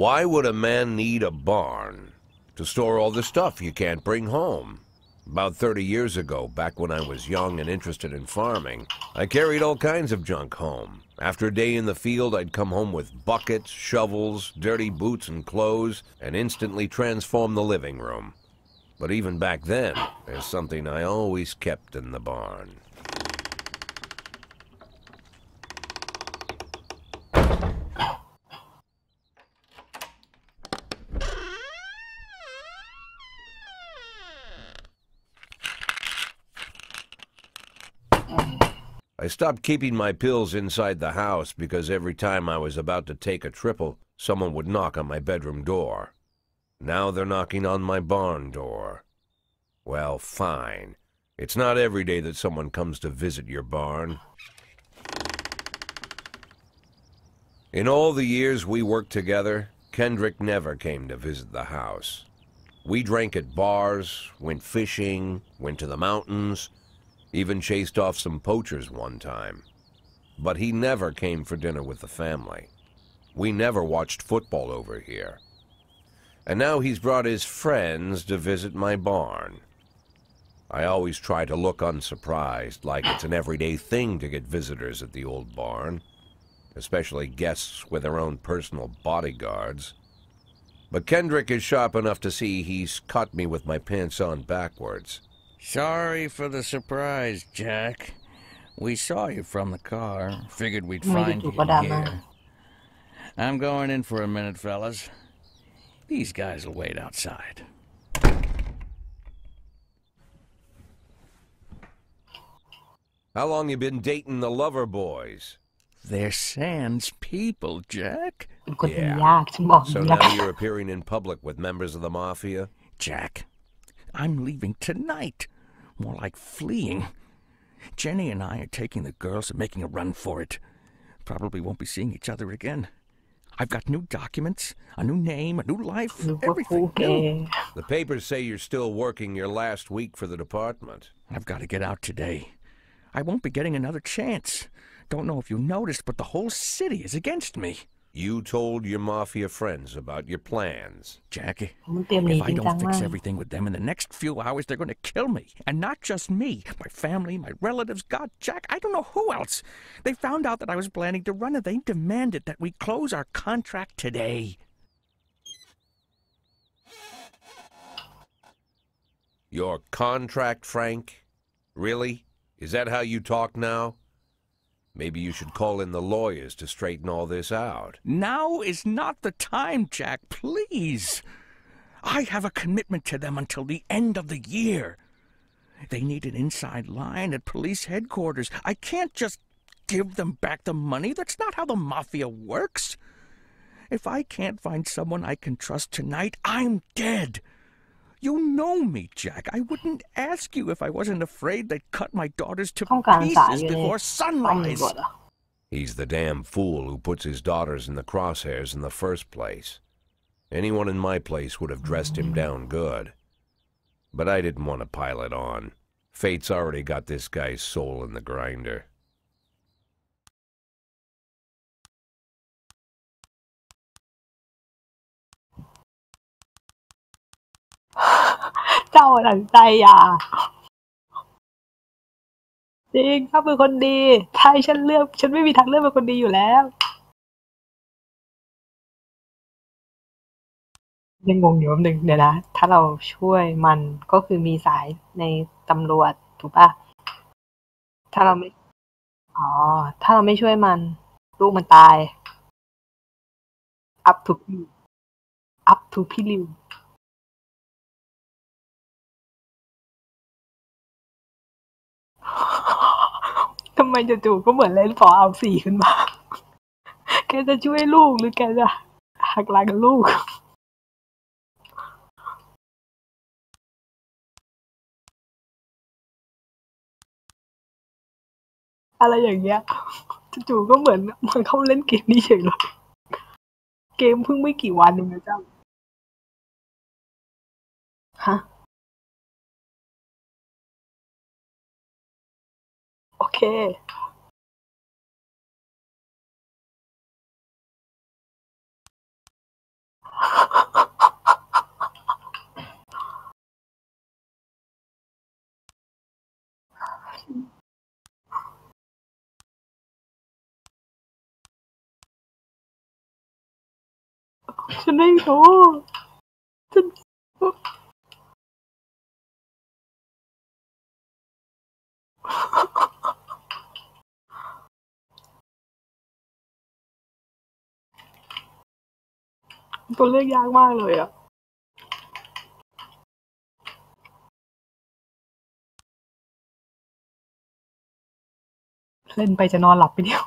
Why would a man need a barn? To store all the stuff you can't bring home. About 30 years ago, back when I was young and interested in farming, I carried all kinds of junk home. After a day in the field, I'd come home with buckets, shovels, dirty boots and clothes, and instantly transform the living room. But even back then, there's something I always kept in the barn. I stopped keeping my pills inside the house because every time I was about to take a triple, someone would knock on my bedroom door. Now they're knocking on my barn door. Well, fine. It's not every day that someone comes to visit your barn. In all the years we worked together, Kendrick never came to visit the house. We drank at bars, went fishing, went to the mountains, even chased off some poachers one time. But he never came for dinner with the family. We never watched football over here. And now he's brought his friends to visit my barn. I always try to look unsurprised, like it's an everyday thing to get visitors at the old barn, especially guests with their own personal bodyguards. But Kendrick is sharp enough to see he's caught me with my pants on backwards. Sorry for the surprise, Jack. We saw you from the car. Figured we'd find you here. I'm going in for a minute, fellas. These guys will wait outside. How long you been dating the lover boys? They're Sans people, Jack. Yeah. So now you're appearing in public with members of the Mafia? Jack, I'm leaving tonight. More like fleeing. Jenny and I are taking the girls and making a run for it. Probably won't be seeing each other again. I've got new documents, a new name, a new life, everything new. The papers say you're still working your last week for the department. I've got to get out today. I won't be getting another chance. Don't know if you noticed, but the whole city is against me. You told your Mafia friends about your plans. Jackie, if I don't fix everything with them in the next few hours, they're going to kill me. And not just me. My family, my relatives, God, Jack, I don't know who else. They found out that I was planning to run and they demanded that we close our contract today. Your contract, Frank? Really? Is that how you talk now? Maybe you should call in the lawyers to straighten all this out. Now is not the time, Jack, please. I have a commitment to them until the end of the year. They need an inside line at police headquarters. I can't just give them back the money. That's not how the Mafia works. If I can't find someone I can trust tonight, I'm dead. You know me, Jack. I wouldn't ask you if I wasn't afraid they'd cut my daughters to pieces before sunrise. He's the damn fool who puts his daughters in the crosshairs in the first place. Anyone in my place would have dressed him down good. But I didn't want to pile it on. Fate's already got this guy's soul in the grinder.เจ้าหนังใจอ่ะจริงถ้าเป็นคนดีถ้าให้ฉันเลือกฉันไม่มีทางเลือกเป็นคนดีอยู่แล้วยังงงอยู่แป๊บนึงเดี๋ยวนะถ้าเราช่วยมันก็คือมีสายในตำรวจถูกป่ะถ้าเราไม่ถ้าเราไม่ช่วยมันลูกมันตาย up to พี่ลิวทำไมจู่ๆก็เหมือนเล่นฟอร์เอา4ขึ้นมาแกจะช่วยลูกหรือแกจะหักหลังลูกอะไรอย่างเงี้ยจู่ๆก็เหมือนมันเข้าเล่นเกมนี้เฉยเลยเกมเพิ่งไม่กี่วันเองนะเจ้าฮะโอเคฉันไม่รู้ฉันตัวเลือกยากมากเลยอ่ะ เล่นไปจะนอนหลับไปเดียว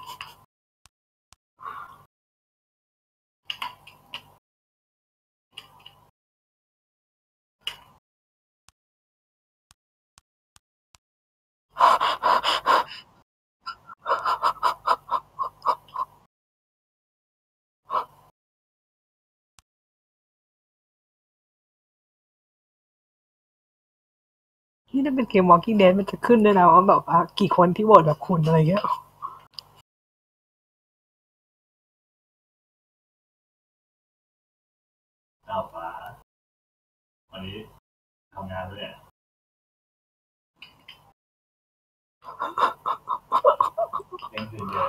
นี่ถ้าเป็นเกม Walking Dead มันจะขึ้นด้วยนะว่าแบบว่ากี่คนที่โหวตแบบคุณอะไรเงี้ยเอาฟ้าวันนี้ทำงานด้วยเนี่ยเล่นคืนเดียว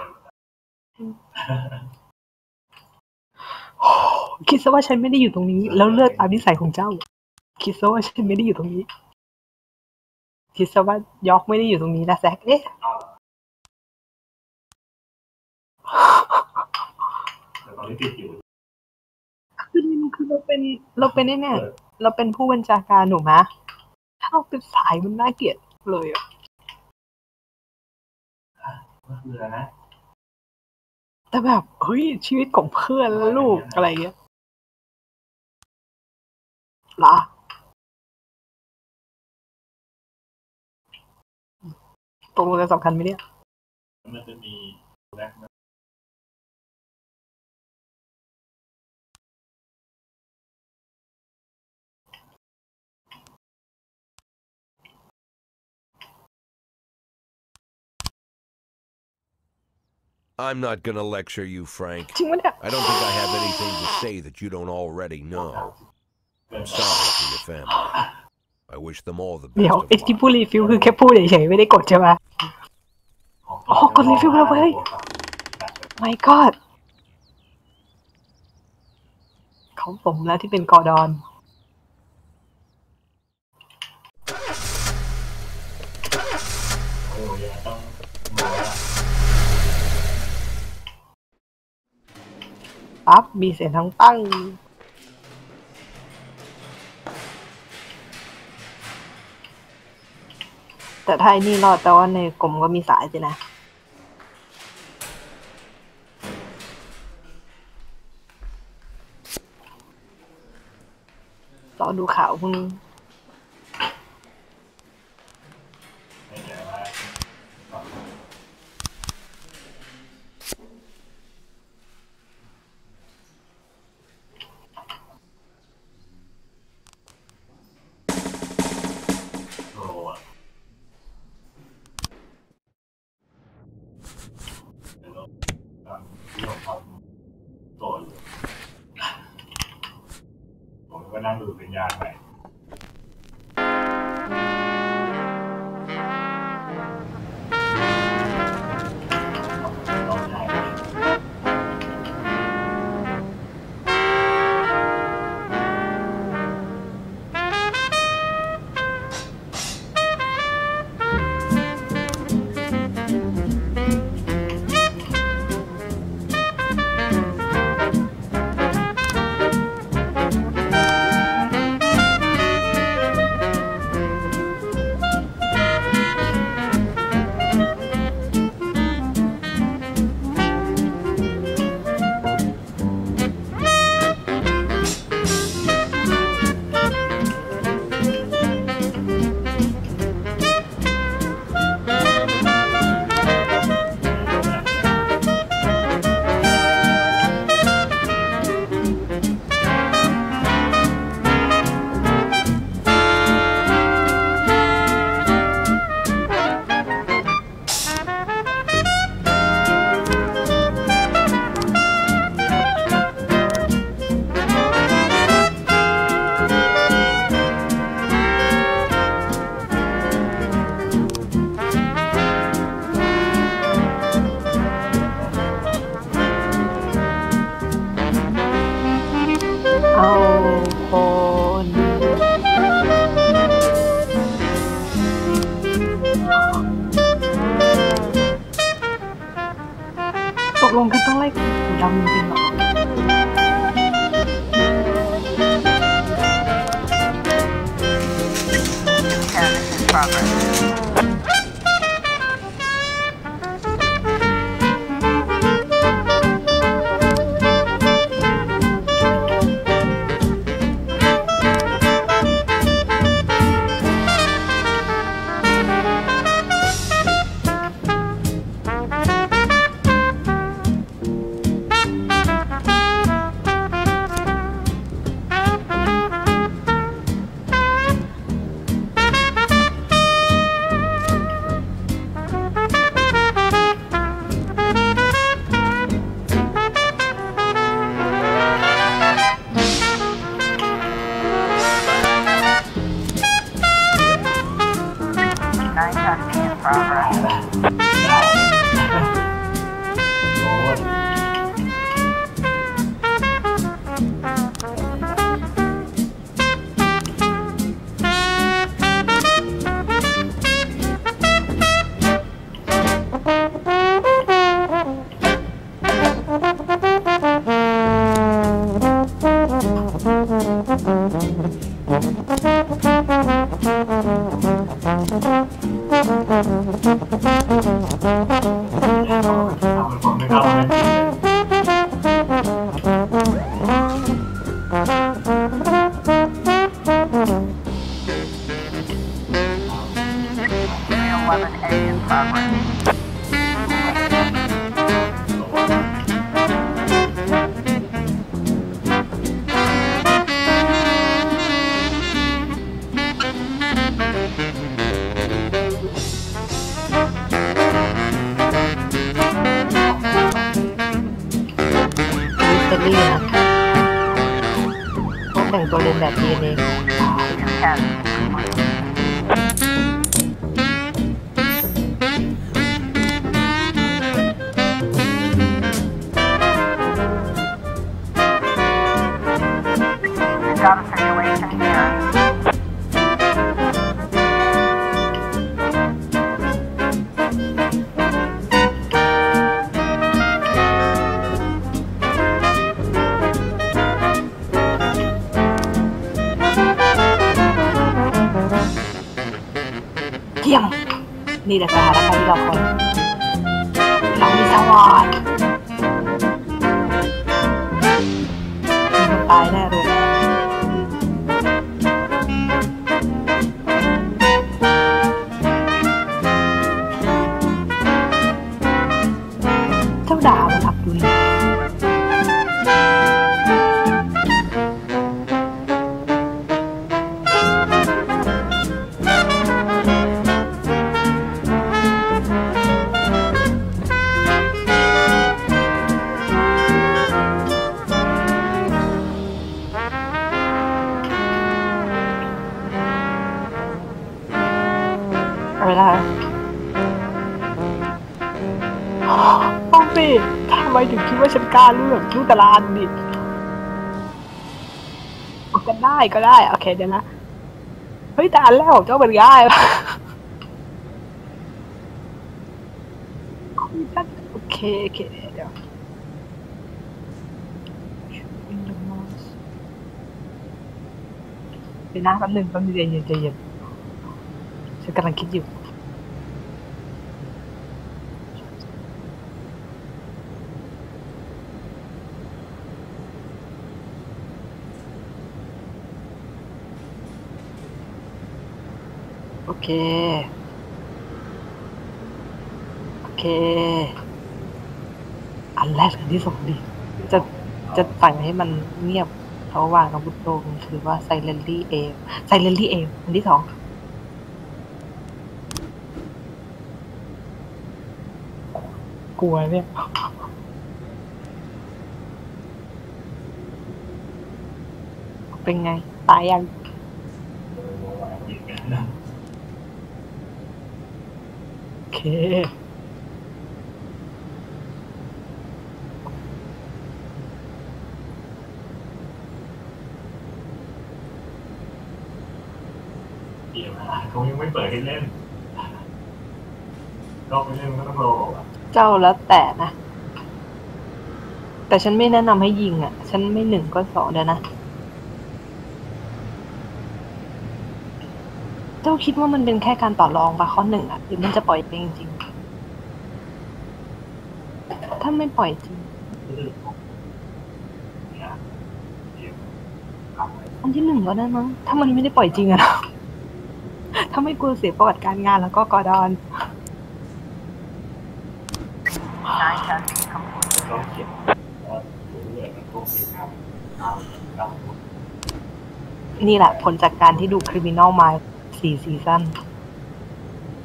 คิดซะว่าฉันไม่ได้อยู่ตรงนี้แล้วเลือกตามนิสัยของเจ้าคิดซะว่าฉันไม่ได้อยู่ตรงนี้คิดซะว่ายอกไม่ได้อยู่ตรงนี้นะแซคเอ๊ะแต่ตอนนี้ติดอยู่คือเราเป็นเนี่ยเราเป็นผู้บัญชาการหนูมะถ้าเราเป็นสายมันน่าเกลียดเลยอ่ะก็คืออะไรนะแต่แบบเฮ้ยชีวิตของเพื่อนแล้วลูกอะไรเงี้ยล่ะตรงนั้นสำคัญไหมเนี่ยมันจะมีแบ็คI'm not gonna lecture you, Frank. จริงปะเนี่ย I don't think I have anything to say that you don't already know. I'm sorry for your family. I wish them all the เดี๋ยว best ไอ้ of ที่ luck. พูดรีฟิลคือแค่พูดเฉยๆไม่ได้กดใช่ไหมอ๋อกดรีฟิลแล้วเว้ย My God เขาสมแล้วที่เป็นกอร์ดอนปั๊บมีเสียงทั้งปั้งแต่ถ้าไอ้นี่รอดแต่ว่าในกลมก็มีสายสินะรอดูข่าวพรุ่งนี้ผมก็นั่งดูสัญญาณไปตกลงคือต้องไล่หูดำจริงๆเหรอ Night testing in progress. โอ้ย 11A in progress.แต่งตัวเรียนแบบดีเอง Got a situation here.เที่ยงนี่แหละสถานการณ์ที่เราคอยเรามีสวัสดิ์มันตายแน่เลยเจ้าด่ามันอับดุลอะไรล่ะต้องสิทำไมถึงคิดว่าฉันกล้าเลือกลูกตารางดิก็ได้ก็ได้โอเคเดี๋ยวนะเฮ้ยแต่อันแรกของเจ้าเป็นง่ายโอเคโอเคเดี๋ยวเดี๋ยวนะแป๊บนึงใจเย็นใจเย็นฉันกำลังคิดอยู่โอเคโอเคอันแรกอันที่สองดิจะสั่งให้มันเงียบเพราะวางอาวุธลงถือว่าไซเลนลี่เองอันที่สองกลัวเนี่ยเป็นไงตายยังโอเคเดี๋ยวเขายังไม่เปิดให้เล่นก็ไม่เล่นก็ต้องรอเจ้าแล้วแต่นะแต่ฉันไม่แนะนำให้ยิงอ่ะฉันไม่1ก็2เดี๋ยวนะเจ้าคิดว่ามันเป็นแค่การต่อรองปะข้อ1อ่ะหรือมันจะปล่อยไปจริงๆถ้าไม่ปล่อยจริงอันที่1ก็ได้มั้งถ้ามันไม่ได้ปล่อยจริงอะถ้าไม่กลัวเสียประวัติการงานแล้วก็กอดอนนี่แหละผลจากการที่ดู Criminal Minds 4 ซีซั่น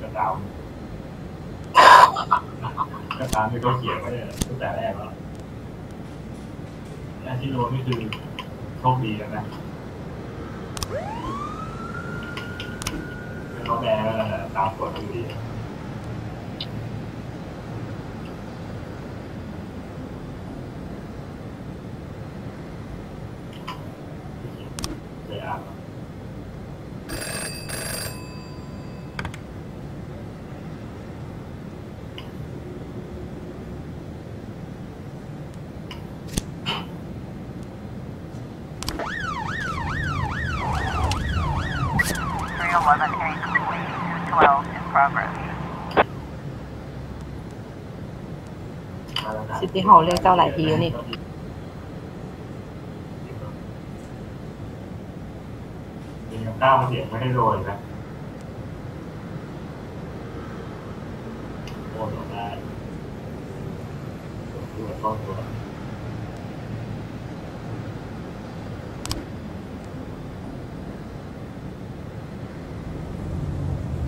ก็ตามที่เขาเขียนไว้ตั้งแต่แรกแล้วอันที่โดนนี่คือโชคดีนะ เขาแดงแล้วนะตามกฎอยู่ดีเลยอ่ะซิตี้ฮอลล์เรียกเจ้าหลายทีแล้วนี่ก้าวเสียงไม่ได้โรยนะโอนออกได้ตัวต้นตัว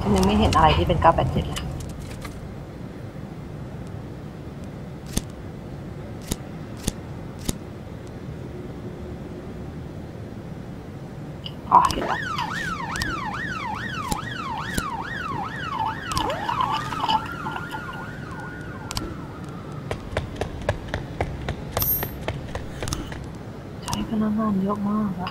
ฉันยังไม่เห็นอะไรที่เป็น987เลยอ๋อเห็นแล้วใช้พลังงานเยอะมากอะ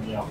เดียว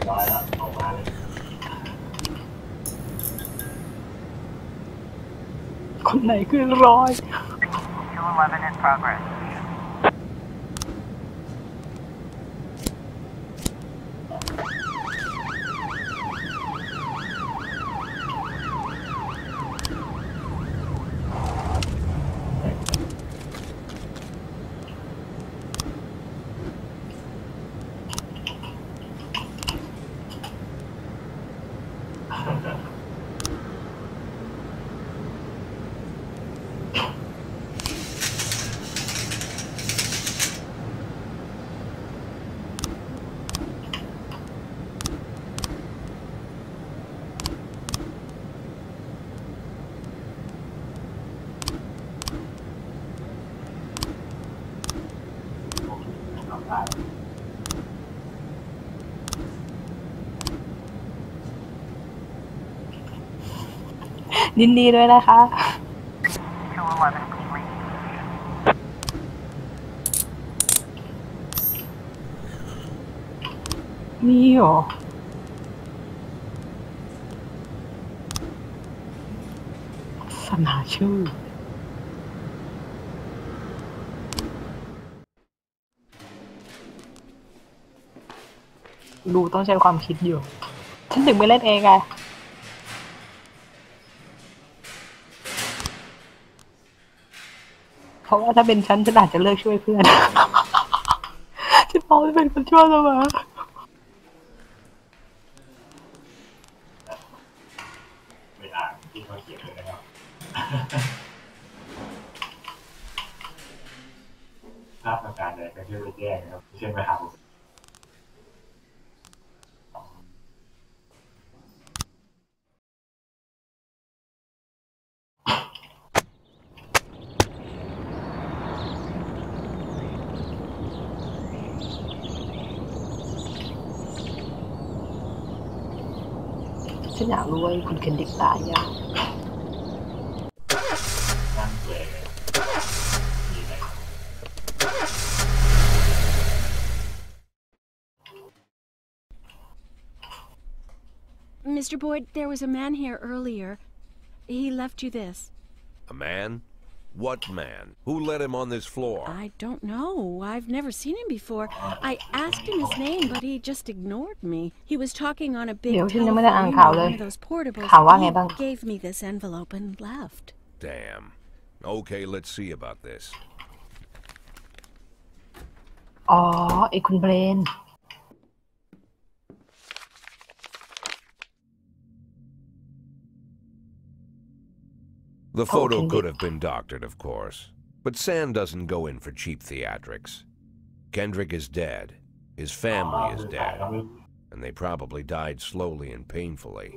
ร้อยละออกมาเลยคนไหนคือร้อย 211 in progress. ยินดีด้วยนะคะ 211 complete. มีเหรอสนาชื่อดูต้องใช้ความคิดอยู่ฉันถึงไม่เล่นเองไงเพราะว่าถ้าเป็นฉันอาจจะเลิกช่วยเพื่อน ฉันพร้อมจะเป็นคนชั่วเสมอไม่อ่านที่เขาเขียนเลยนะครับภาพประการใดก็ช่วยไปแจ้งนะครับเช่นไปหา ฉันอยากรู้ว่าคุณเคนดิกตายยัง นั่งเปลยมีไหม Mr. Boyd, there was a man here earlier. He left you this. A man? What man? Who let him on this floor? I don't know. I've never seen him before. I asked him his name, but he just ignored me. He was talking on a big เดี๋ยวฉัน telephone, ยังไม่ได้อ่านข่าวเลย one of those portables. ข่าวว่าไงบ้าง He gave me this envelope and left. Damn. Okay, let's see about this. อ๋อไอ้คุณเบรน The photo could have been doctored, of course. But Sand doesn't go in for cheap theatrics. Kendrick is dead. His family is dead. And they probably died slowly and painfully.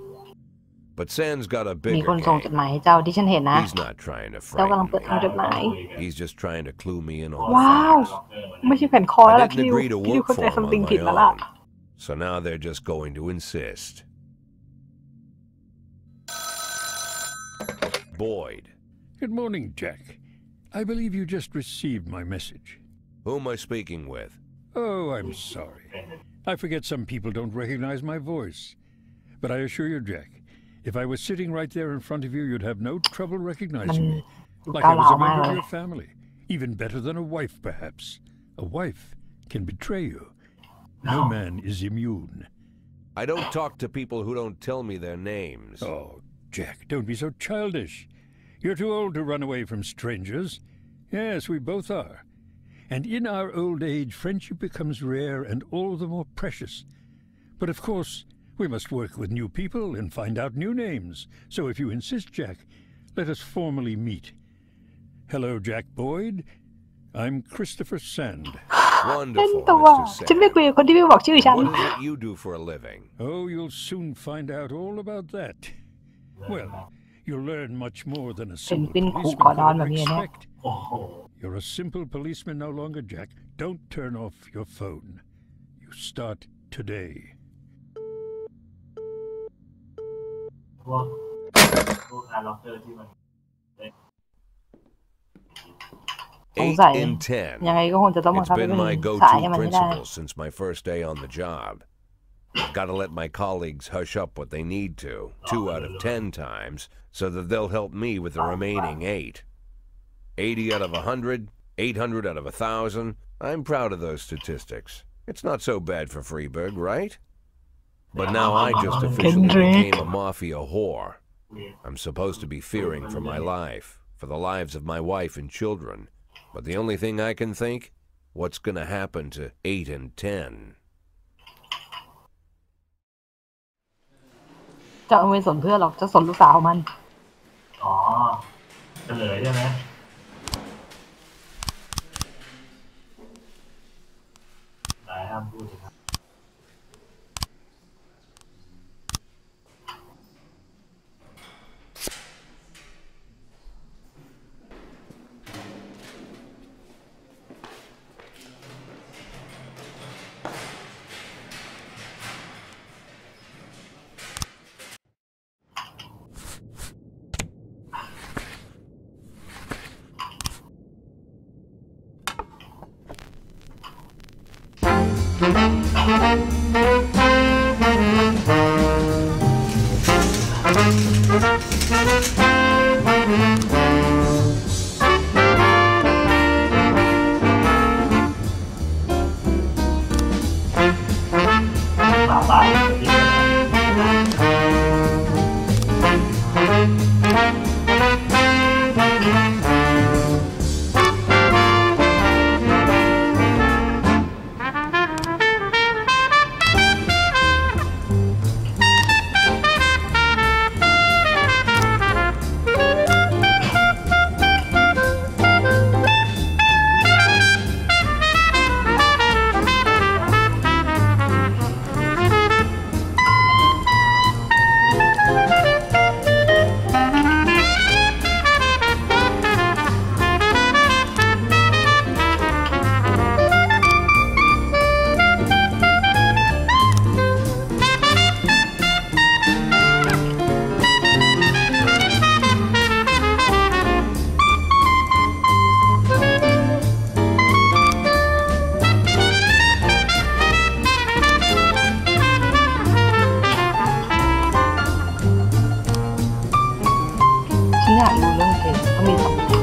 But Sand's got a มี bigger คนส่งจด game. หมายให้เจ้าที่ฉันเห็นนะ He's not trying to เจ้ากำลัง frighten เปิด me. ทางจดหมาย He's just trying to clue me in on ว้าว facts. ไม่ใช่แผ่นคอแล้ว I ล่ะ didn't พี่ดิว agree to พี่ดิว work เข้าใจ for him ซัมติง on ผิด my แล้วล่ะ own. So now they're just going to insist. Boyd. Good morning, Jack. I believe you just received my message. Who am I speaking with? Oh, I'm sorry. I forget some people don't recognize my voice. But I assure you, Jack, if I was sitting right there in front of you, you'd have no trouble recognizing me. Like I was a member of your family. Even better than a wife, perhaps. A wife can betray you. No man is immune. I don't talk to people who don't tell me their names. Oh, Jack, don't be so childish. You're too old to run away from strangers. Yes, we both are. And in our old age, friendship becomes rare and all the more precious. But of course, we must work with new people and find out new names. So if you insist, Jack, let us formally meet. Hello, Jack Boyd. I'm Christopher Sand. เล่น Wonderful, ตัว Mr. ฉันไม่คุยกับคนที่ไม่บอกชื่อฉัน What is it you do for a living? Oh, you'll soon find out all about that. Well, you'll learn much more than a เป็น simple ปิ้นขู่ policeman ก่อนนอน could แบบ ever นี้เนี่ย expect. You're a simple policeman no longer, Jack. Don't turn off your phone. You start today. พวกงานล็อกเกอร์ที่มัน 8 in 10. ยังไงก็คงจะต้องบัง It's คับให้ been เป็น my สาย go-to ให้มันให้ได้ principle since my first day on the job. I've got to let my colleagues hush up what they need to, 2 out of 10 times, so that they'll help me with the remaining 8. 80 out of 100, 800 out of 1,000. I'm proud of those statistics. It's not so bad for Freeburg, right? But now I just officially became a mafia whore. I'm supposed to be fearing for my life, for the lives of my wife and children. But the only thing I can think, what's gonna happen to 8 and 10? เจ้าไม่สนเพื่อนหรอกเจ้าสนลูกสาวมัน อ๋อเฉลยใช่ไหมนายห้ามพูดสิครับ เ อยากรู้เรื่องเพลงก็มี2อย่าง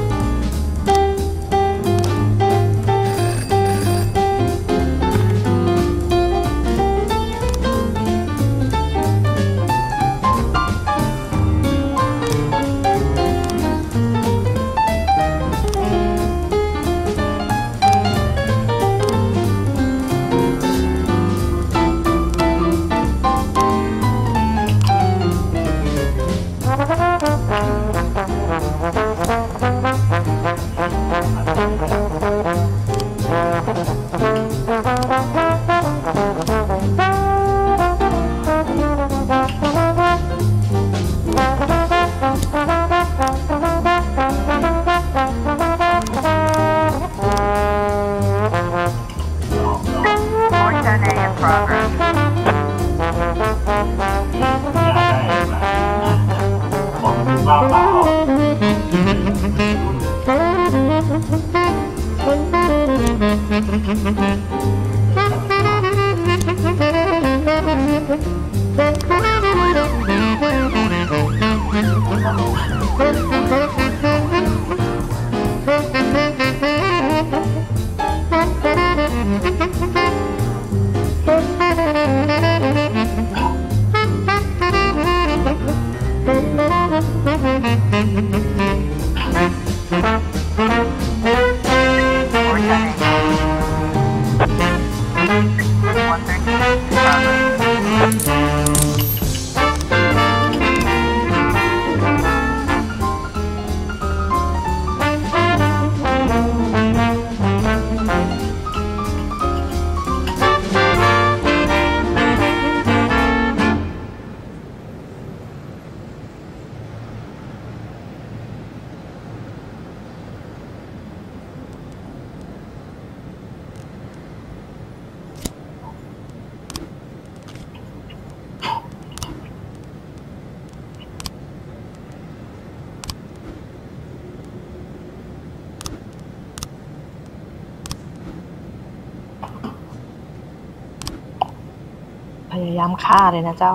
พยายามฆ่าเลยนะเจ้า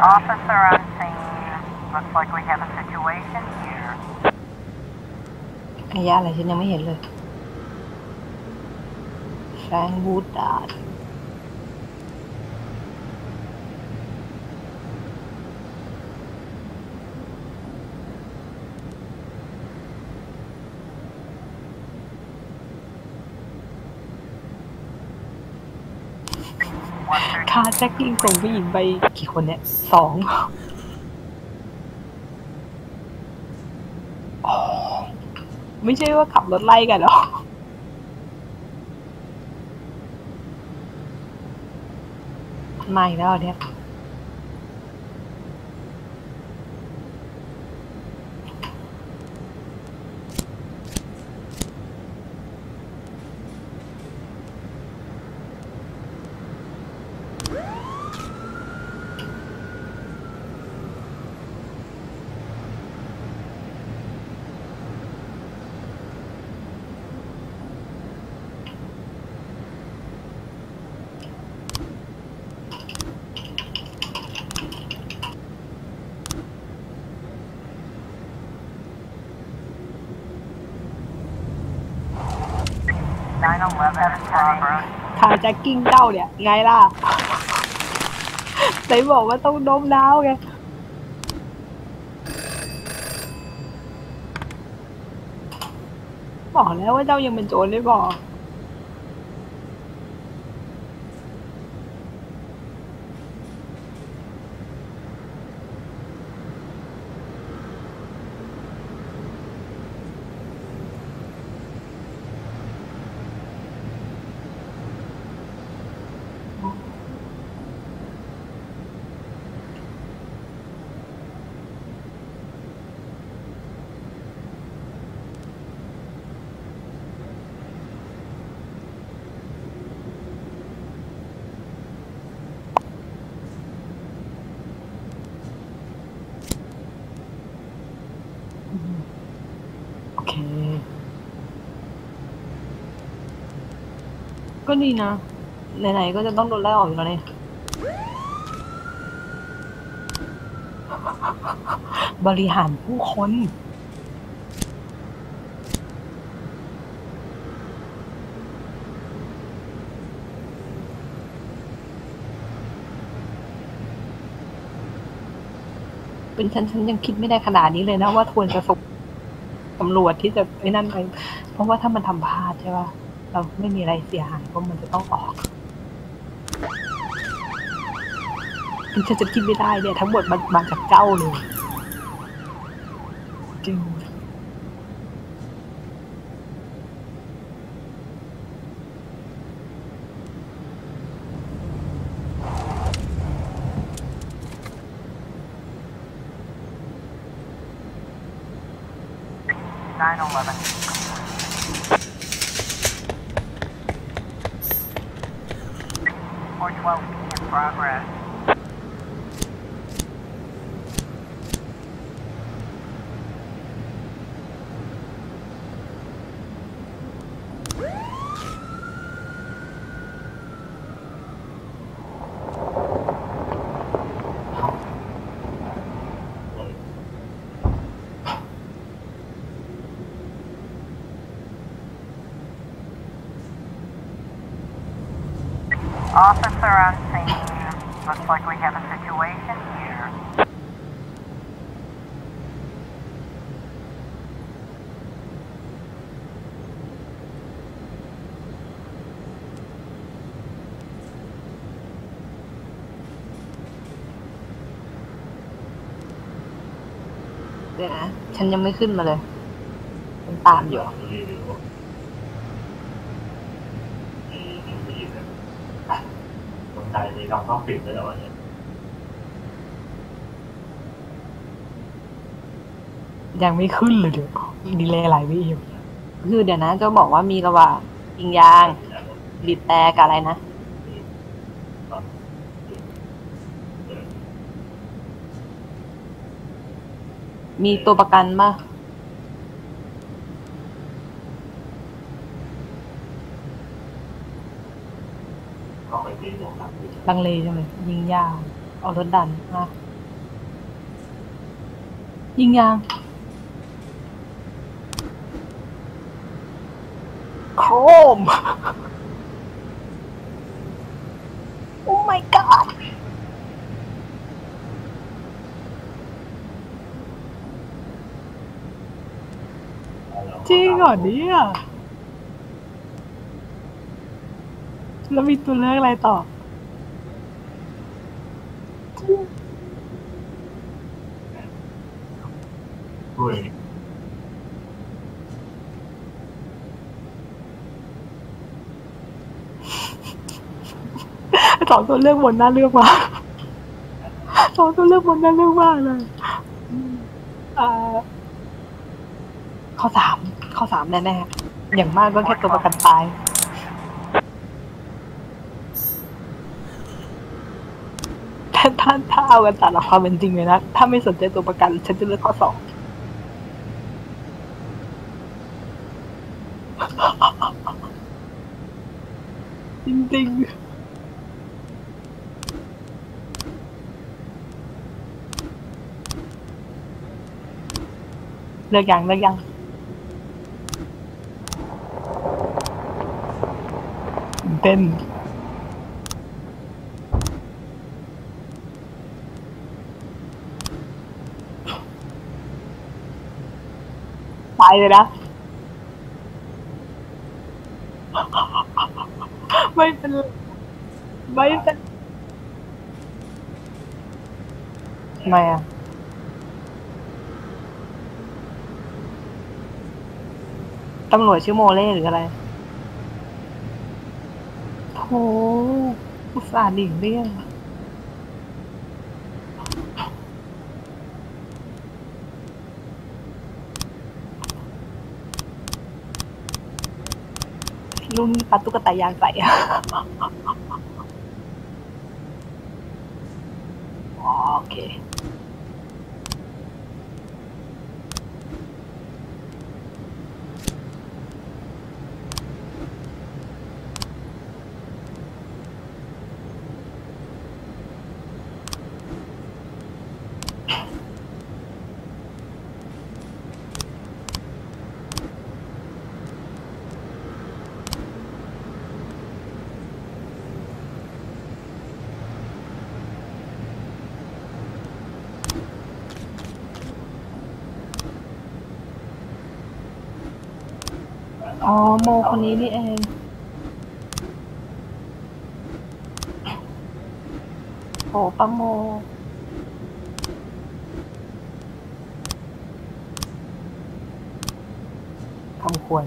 Officer on scene. Looks like we have a situation here. ไอ้ยะอะไรฉันยังไม่เห็นเลยแฟงบูดดาดคาแจ็คกิ้งส่งผู้หญิงไปกี่คนเนี่ย2ไม่ใช่ว่าขับรถไล่กันหรอมาอีกแล้วเนี่ยคาแจ็คกิ้งเจ้าเนี่ยไงล่ะไหนบอกว่าต้องโน้มน้าวไง บอกแล้วว่าเจ้ายังเป็นโจรได้บอกโอเคก็ดีนะไหนๆก็จะต้องโดนไล่ออกอยู่แล้วเนี่ยบริหารผู้คนเป็นฉันยังคิดไม่ได้ขนาดนี้เลยนะว่าควรจะส่งตำรวจที่จะไอ้นั่นไปเพราะว่าถ้ามันทำพลาดใช่ป่ะเราไม่มีอะไรเสียหายเพราะมันจะต้องออกฉันจะคิดไม่ได้เนี่ยทั้งหมดมันมาจากเจ้าเลยจริง412 in progress. Officer on scene. Looks like we have a situation here. เดี๋ยวนะฉันยังไม่ขึ้นมาเลยฉันตามอยู่คนไทยมีคำต้องปิดด้วยเหรอวะเนี่ยยังไม่ขึ้นเลยเดี๋ยวดีเลย์หลายวิอยู่คือเดี๋ยวนะเจ้าบอกว่ามีระหว่างยิงยางบีบแต่กับอะไรนะมีตัวประกันป่ะลังเลใช่ไหมยิงยางเอารถดันมายิงยางโครม โอ้ my god จริงเหรอเนี่ยแล้วมีตัวเลือกอะไรต่อสองตัวเลือกบนน่าเลือกมากสองตัวเลือกบนน่าเลือกมากเลยข้อสามแน่ๆอย่างมากก็แค่ตัวประกันตายถ้าเอากันตามหลักความเป็นจริงเลยนะถ้าไม่สนใจตัวประกันฉันจะเลือกข้อสองจริงๆเลือกยังเต้นไปเลยนะ ไม่เป็นไรไม่เป็นทำไมอ่ะตำรวจชื่อโมเล่หรืออะไรโธ่อุตส่าห์หลีกเลี่ยงรุ่นปัดตุ๊กตายางใส่อะโอเคอ๋อโมคนนี้นี่เองโหป้าโมคำควร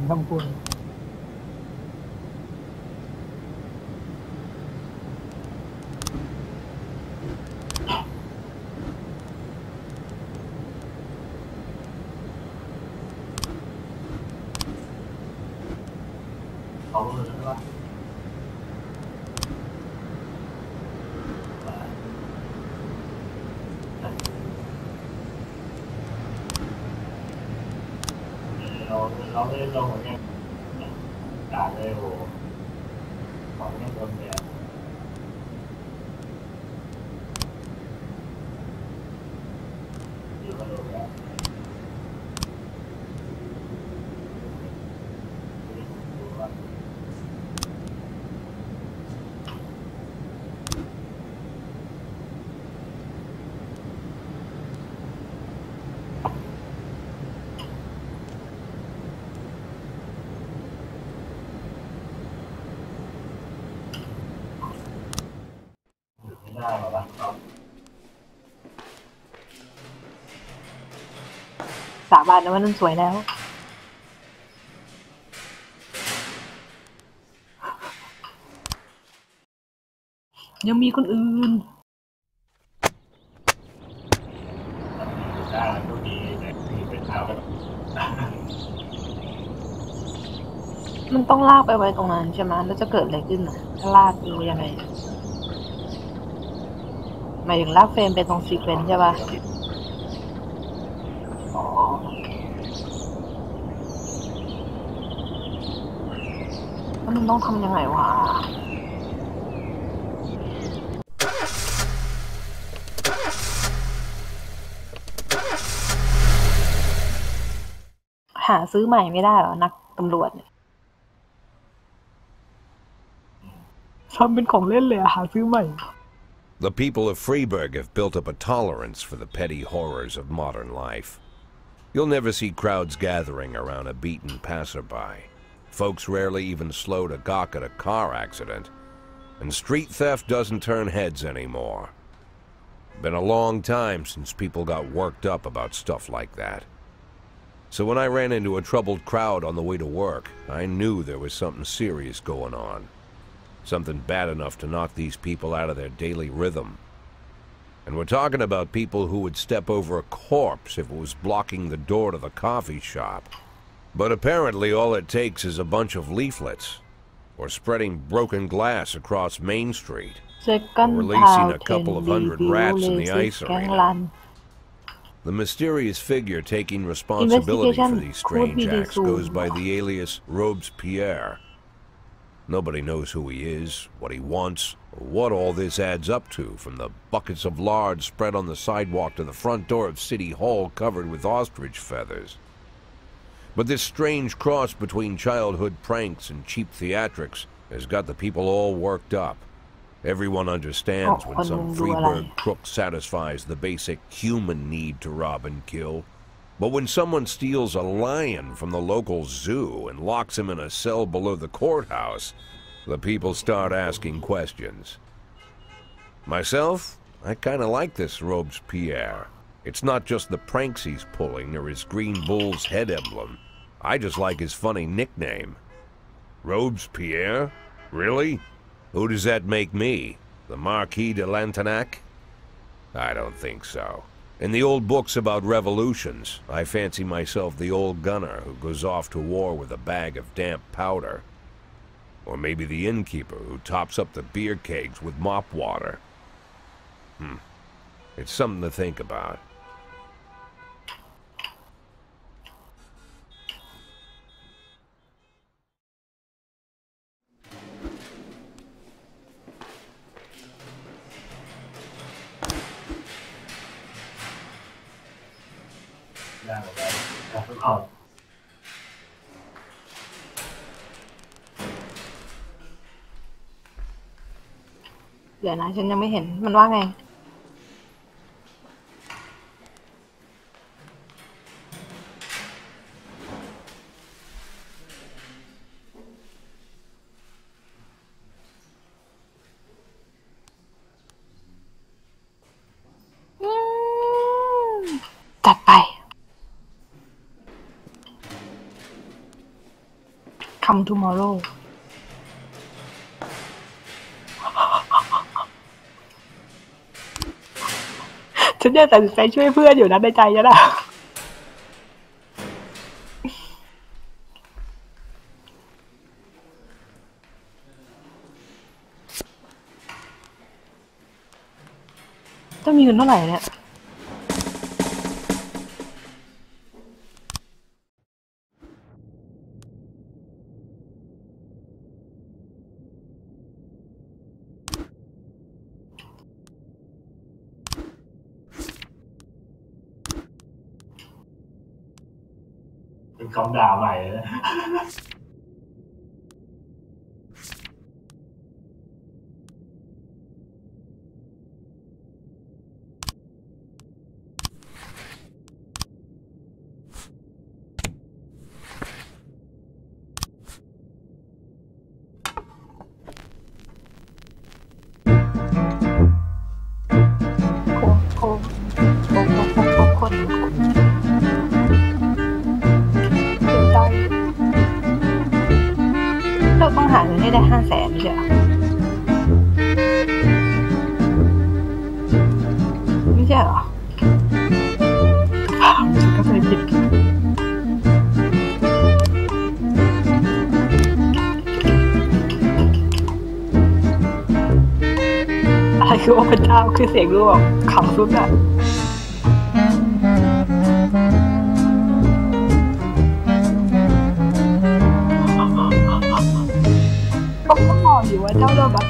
เขาเลยใช่ปะเราไม่ได้ลงเหมือนกันด่าเลยโหของเนี่ยโดนเนี่ยอยู่มาโดนแล้วไม่ได้หรอกครับ สาบานนะว่านั่นสวยแล้วยังมีคนอื่นได้ก็มีแต่มีเป็นเท้ากัน มันต้องลากไปไว้ตรงนั้นใช่ไหมแล้วจะเกิดอะไรขึ้นอ่ะถ้าลากดูยังไงหมายถึงลากเฟรมไปตรงซีเควนซ์ใช่ป่ะแล้วมันต้องทำยังไงวะหาซื้อใหม่ไม่ได้เหรอนักตำรวจเนี่ยทำเป็นของเล่นเลยอะหาซื้อใหม่ The people of Freeburg have built up a tolerance for the petty horrors of modern life. You'll never see crowds gathering around a beaten passerby. Folks rarely even slow to gawk at a car accident. And street theft doesn't turn heads anymore. Been a long time since people got worked up about stuff like that. So when I ran into a troubled crowd on the way to work, I knew there was something serious going on. Something bad enough to knock these people out of their daily rhythm. And we're talking about people who would step over a corpse if it was blocking the door to the coffee shop. But apparently all it takes is a bunch of leaflets, or spreading broken glass across Main Street, or releasing a couple of hundred rats in the ice arena. The mysterious figure taking responsibility for these strange acts goes by the alias Robespierre. Nobody knows who he is, what he wants, or what all this adds up to, from the buckets of lard spread on the sidewalk to the front door of City Hall covered with ostrich feathers. But this strange cross between childhood pranks and cheap theatrics has got the people all worked up. Everyone understands when some Freeburg crook satisfies the basic human need to rob and kill. But when someone steals a lion from the local zoo and locks him in a cell below the courthouse, the people start asking questions. Myself, I kinda like this Robespierre. It's not just the pranks he's pulling or his green bull's head emblem. I just like his funny nickname. Robespierre? Really? Who does that make me? The Marquis de Lantenac? I don't think so. In the old books about revolutions, I fancy myself the old gunner who goes off to war with a bag of damp powder. Or maybe the innkeeper who tops up the beer kegs with mop water. It's something to think about.เดี๋ยวนะฉันยังไม่เห็นมันว่าไงจัดไป Come tomorrow ฉันยังตัดสินใจช่วยเพื่อนอยู่นะในใจฉันอะต้องมีเงินเท่าไหร่เนี่ยเป็นคำด่าใหม่เลยต้องหาเงินให้ได้500,000ไม่ใช่เหรอไม่ใช่เหรอก็เคยผิดอะไรคือว่าพระเจ้าคือเสียงรู้แบบขำสุดอะก็บอกอยู่ว่าเจ้าโดนบัตร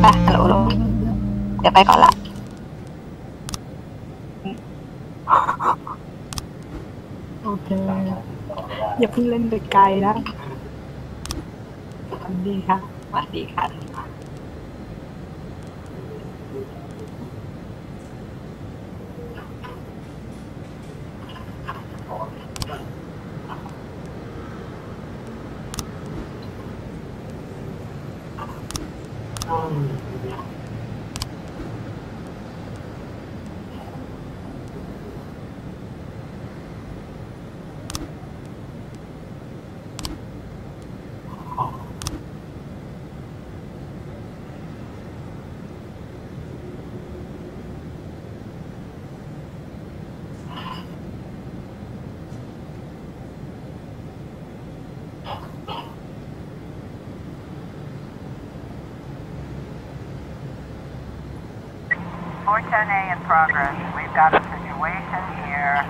ค่ะฮัลโหลเดี๋ยวไปก่อนละโอเคอย่าเพิ่งเล่นไปไกลนะสวัสดีค่ะสวัสดีค่ะ410A in progress. We've got a situation here.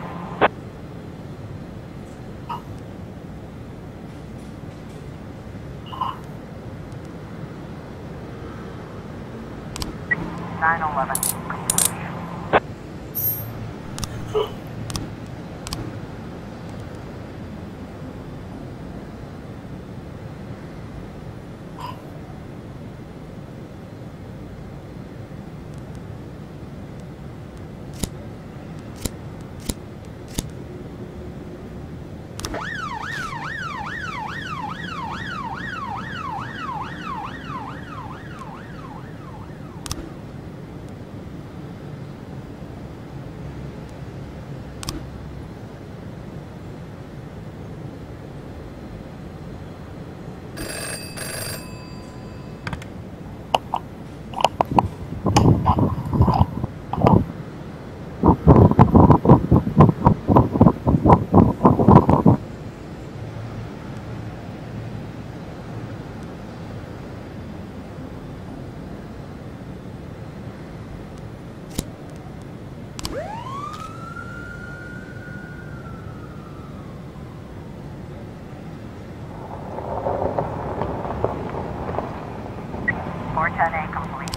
complete.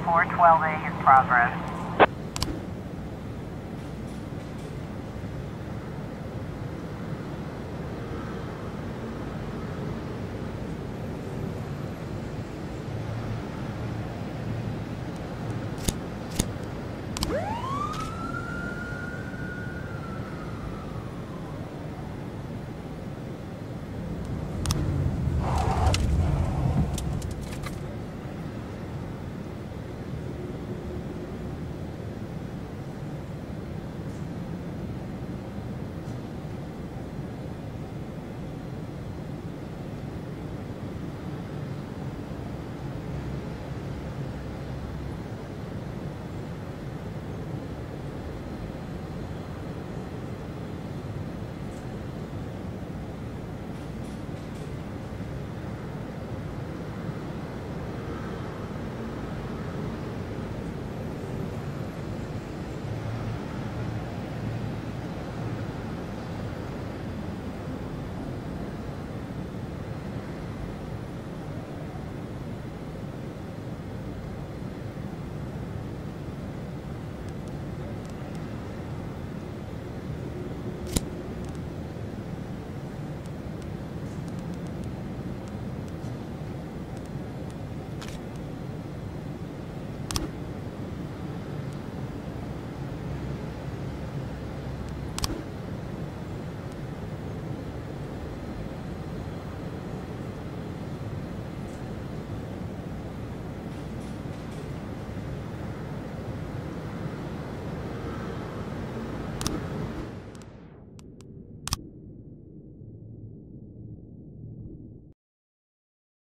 .412A in progress.